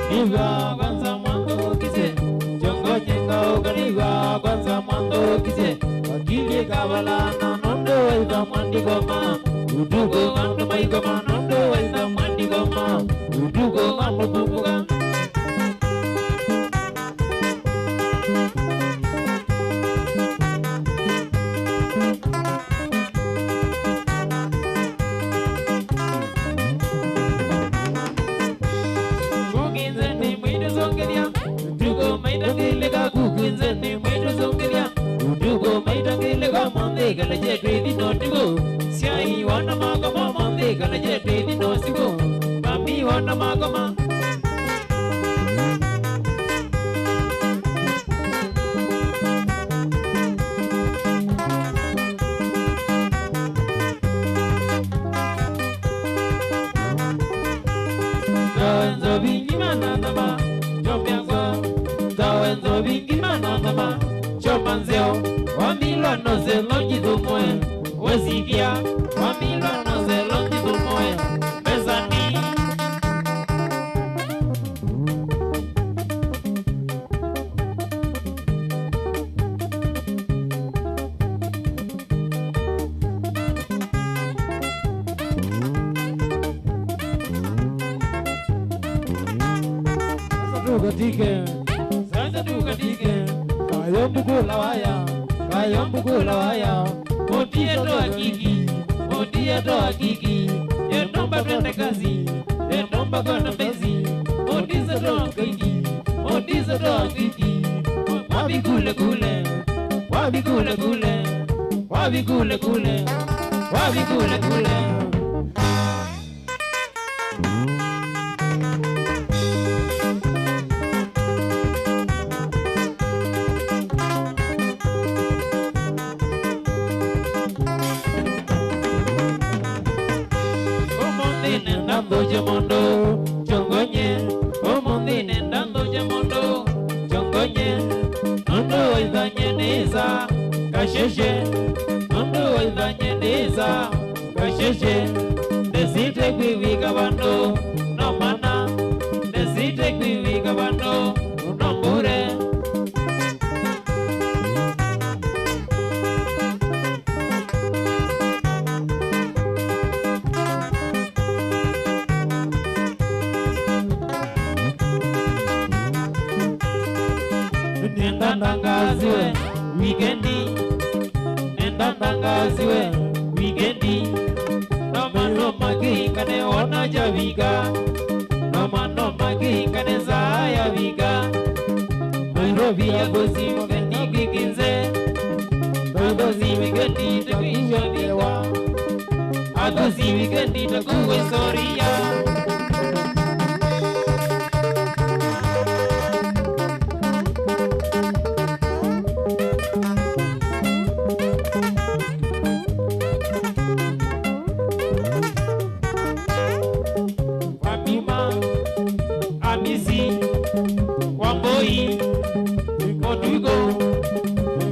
Kaniwa kwanza mwanzo kise Jongo jenga kaniwa kwanza mwanzo kise Wakili kabala na nondo waida mwandi goma Udugo kanto maigoma nondo waida mwandi goma utugo mambubuga kukinzeni mwidu zongelia utugo maitangilega kukinzeni mwidu zongelia utugo maitangilega monde galaje twidi notugo siai wana magama monde galaje twidi nosigo mami wana magama Zawenzo bingi mananama Chombiango Zawenzo bingi mananama Chomanzeo Wamilwa noze longi dumoe Wezigia Wamilwa noze longi dumoe Bezani Sasa tukatike Kayombuku la waya Motia toa kiki Yenomba twende kazi Yenomba kona mezi Motiza toa kiki Wabi kule kule Nando jamondo chongonye omondine nando jamondo chongonye nondo idanye neza kasheshe nondo idanye neza kasheshe desite kwiviga bando no mana desite kwiviga bando no mure Nendangaziwe weekendi Nomano maginga ne ona javiga Nomano maginga ne zaya viga Nairobi agozi weekendi kikinze Agozi weekendi takuishonewa Agozi weekendi takuwe soria Wamboi, Odugo,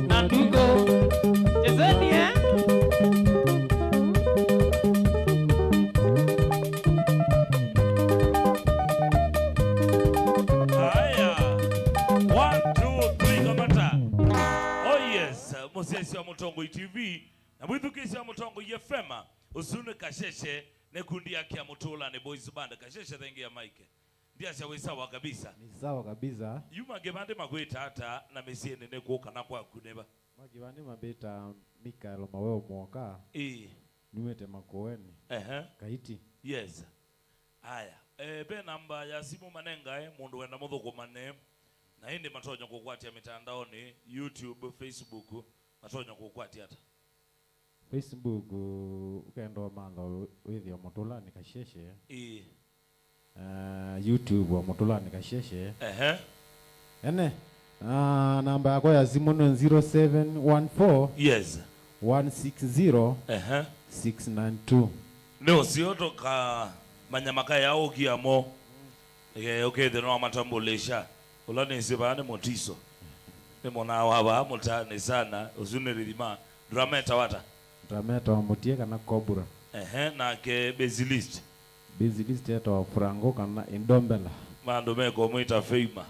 Nandugo, Chezeni Haya 1 2 3 kamata. Oh yes, Mosesi wa Mutongo TV na Bwithukisi wa Mutongo FM usune kasheshe ne kundi yake ya Mutula ne boys band kasheshe thengia Mike. Ndia sawa sawa kabisa. Ni sawa kabisa. Yuma gebande magweta hata na mesiene ne kuoka na kwa kuneba. Magibani mabeta Mikael maweo mwoka. Nuwete makoeni. Kaiti. Yes. Haya. Be namba ya simu manenga mundu wenda muthuko mane. Na hindi matonya kukwatia mitandaoni YouTube, Facebook matonya kukwatia hata. Facebook ukendo mando withio Mutula ni kasheshe. YouTube wa Mutula ni kasheshe. Ene namba yako ya simu ni 0714 yes 160 692. No sioto ka manyamaka yao kiamo. Okay the no matambulesha. Ulani sibane motiso. Nemona waba mutane sana uzuneridima drameta wata. Drameta wa mutie kana Kobura. Na ke Bezilist. Bezilist yeto wa Frango kana Indombela. Mando meko mwita Feima.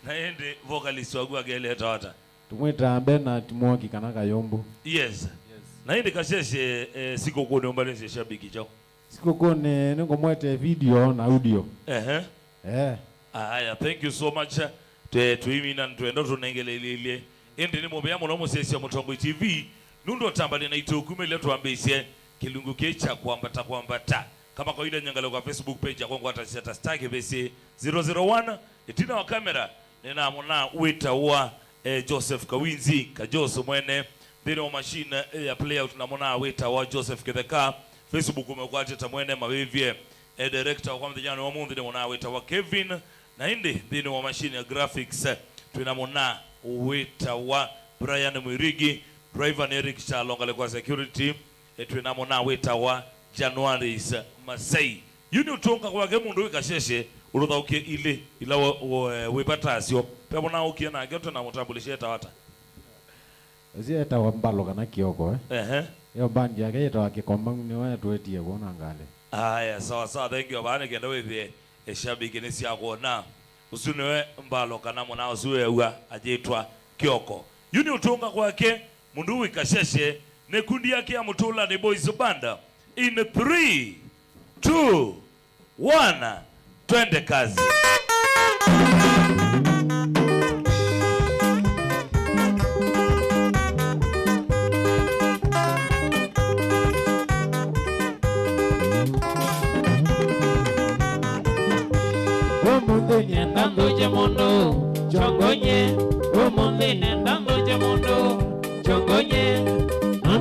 Na ende vocalist wagu agele tawata. Tumwita Bernard Mwoki kana Kayombo. Yes. Na ende kasheshe siko kone umbalense shabiki chao. sikukone ningomwete video na audio. Aya, thank you so much. Tuimina tuendo tunengelelele. Ende ni mobea muno musesi ya Mutongo TV. Nundo tambali na itukume ile tuambie kilungu kecha kwambata. Kama kawaida nyangalo kwa Facebook page ya kwangu hata stake besi 001 itina wa kamera nina mona wita wa Joseph Kawinzi Kajoso mwene ndino wa machine ya playout na mona wita wa Joseph Ketheka. Facebook umekwati tamwene mawevye director wa mdijano wa mundi mona wita wa Kevin na hindi ndino wa machine ya graphics tunamona wita wa Brian Mwirigi driver Eric Chalonga kwa security tunamona wita wa January's Masai yuni utonga kwa mundu wikasheshe uruthauke ile ila wepatasio pebona ukiena geto na mutambulishe tawata Zieta wa mbalo kana kioko yo bandi yake itawa kikomba ni wewe twetie kuona ngale. Aya sawa thank you bana kenda wewe eshabiki nisi yako na usunewe mbalo kana mwana usuwe uga ajetwa kioko yuni utonga kwake mundu wikasheshe ne kundi yake ya Mutula ni Boys Banda in 3 2 1 twende kazi. Omunde ndando jamondo chongonye omunde ndando jamondo chongonye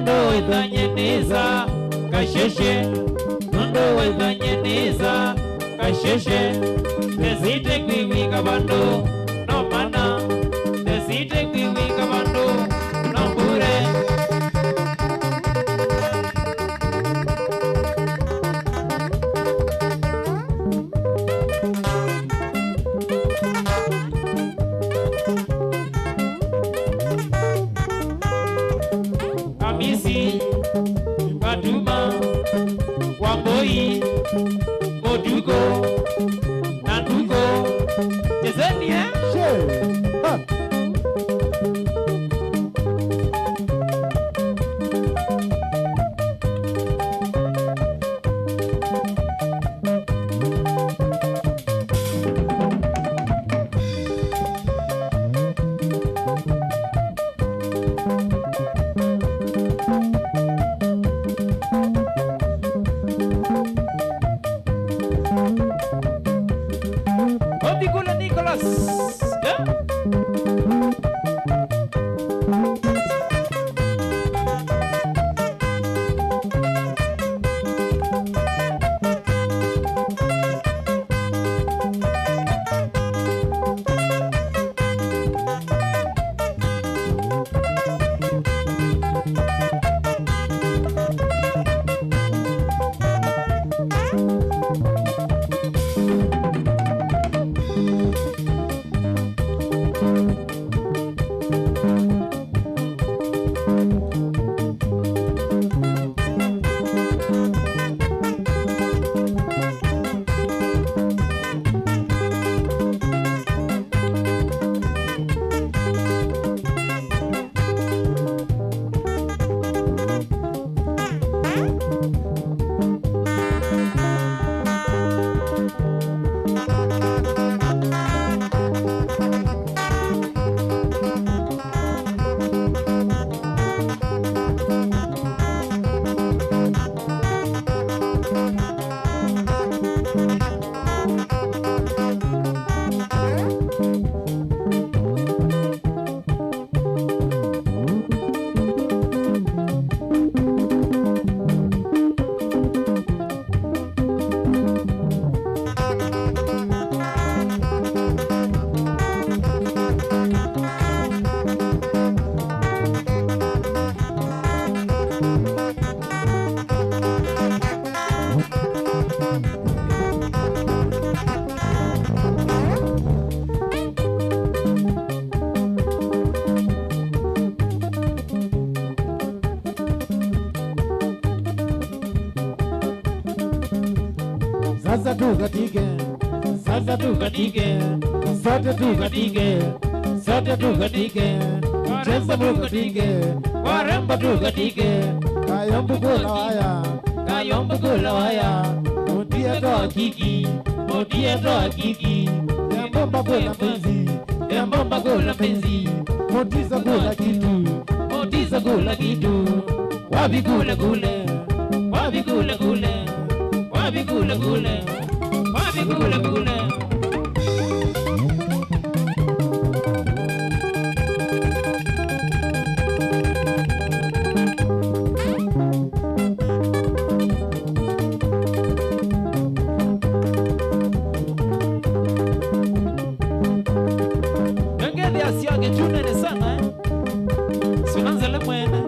ndo idanye neza kasheshe ndo idanye neza kasheshe desite kwiwika bando no mana desite kwiwika bando no bure Amisi Batuma Wamboi Modugo Nandugo Jezeni Sasa tukatike, sasa tukatike, sote tukatike, sote tukatike, cheza tukatike, waremba tukatike, kayombu kuna waya, yombo kula waya mutia toa kiki yambomba kula penzi yambomba kula penzi mutiza kula kitu wabi kule kule wabi kule kule wabi kule kule wabi kule kule ngende asiage tunene sana sinanzele mwene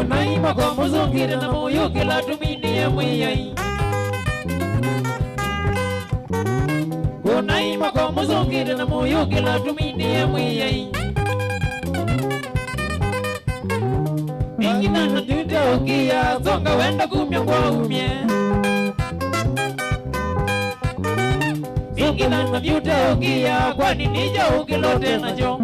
Naima kwa muzungire na moyo kila tumini ya mwiyai Naima kwa muzungire na moyo kila tumini ya mwiyai Ingina na tuta ukia zonga wenda kumya kwa umye Ingina na tuta ukia kwa ninija ukilote na jo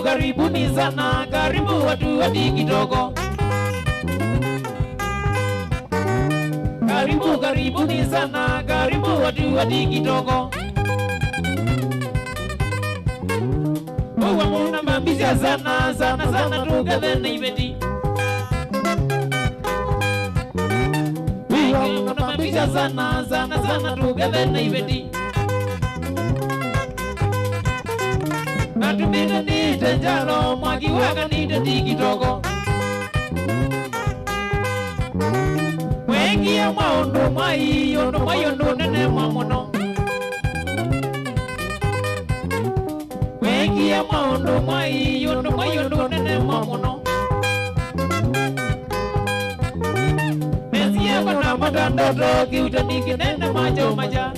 Karibuni sana, karibu watu hadi kidogo. Karibuni sana, karibu watu hadi kidogo. Owa muna mambizia sana tukathe na ibeti. Owa muna mambizia sana tukathe na ibeti. Natumika nite njalo mwagi waka nite tikitoko Mwengi ya maondo mwai yondo nene mwamono Mwengi ya maondo mwai yondo nene mwamono Mezi yako na matandoto kiutaniki nene maja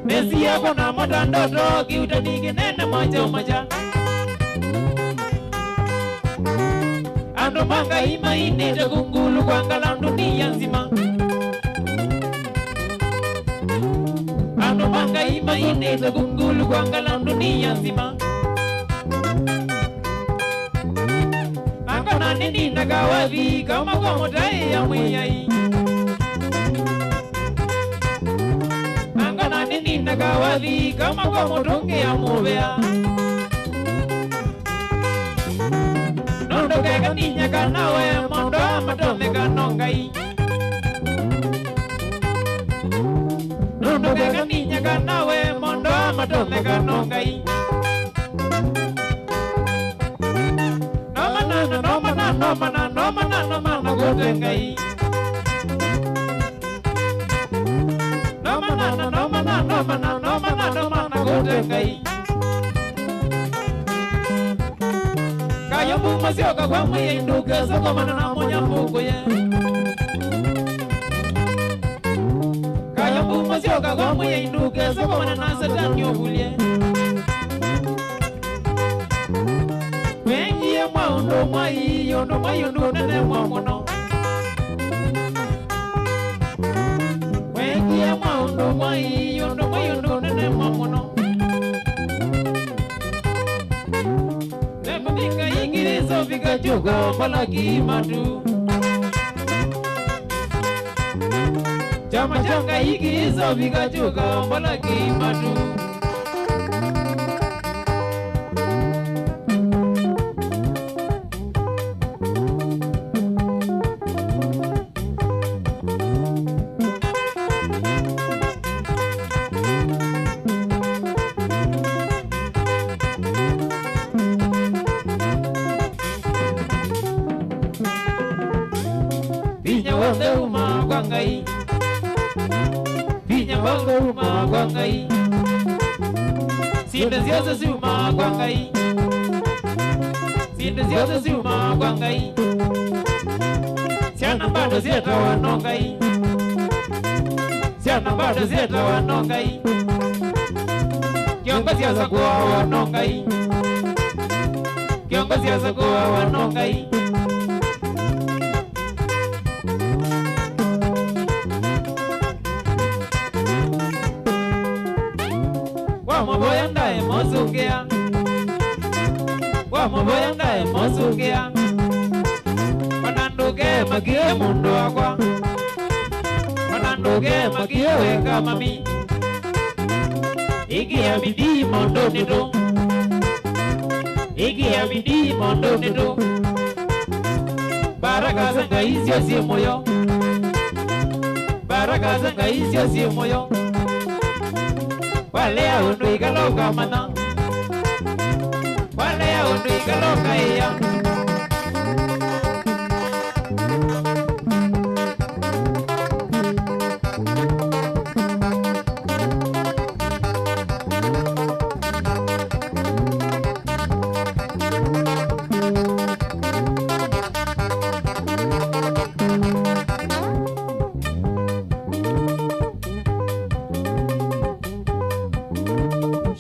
Mezi yako na matandoto kiutaniki nene maja Ando manga ima inete kungulu kwa ngalandu dunia nzima Ando manga ima inete kungulu kwa ngalandu dunia nzima Anga na nini nagawavi kama kwa motai ya mwiyai Nini nagawathi kama kwa motonge ya mubea Nondo kega ninya kanawe mondo amatome kanongai Nondo kega ninya kanawe mondo amatome kanongai Nomana gotengai Nomana gotengai Kayo mumasioka kwa mwiye induke Soko mana na monya mbuku ye Kayo mumasioka kwa mwiye induke Soko mana na satani ovulie Wengi ya maundo mwai yondo nene mwamono Wengi ya maundo mwai yondo nene mwamono vikachuka mbala kimatu chama changa ikizo vikachuka mbala kimatu Vinya wande uma kwangai Vinya wande uma kwangai Sinda zioza si uma kwangai Sinda zioza si uma kwangai Siana bado zieta wanongai Siana bado zieta wanongai Kiongozi asa kuwa wanongai Kiongozi asa kuwa wanongai Wamoboya ndae mosukea Wamoboya ndae mosukea Wananduke makie mundu wakwa Wananduke makie weka mami Iki ya bidii mondo nitu Iki ya bidii mondo nitu Baraka zanga isio si moyo Baraka zanga isio si moyo Walea undu ikaloka mana Walea undu ikaloka iya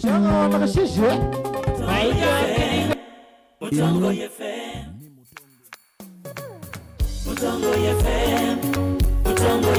Shanga makashishwe Mutongo FM Mutongo FM Mutongo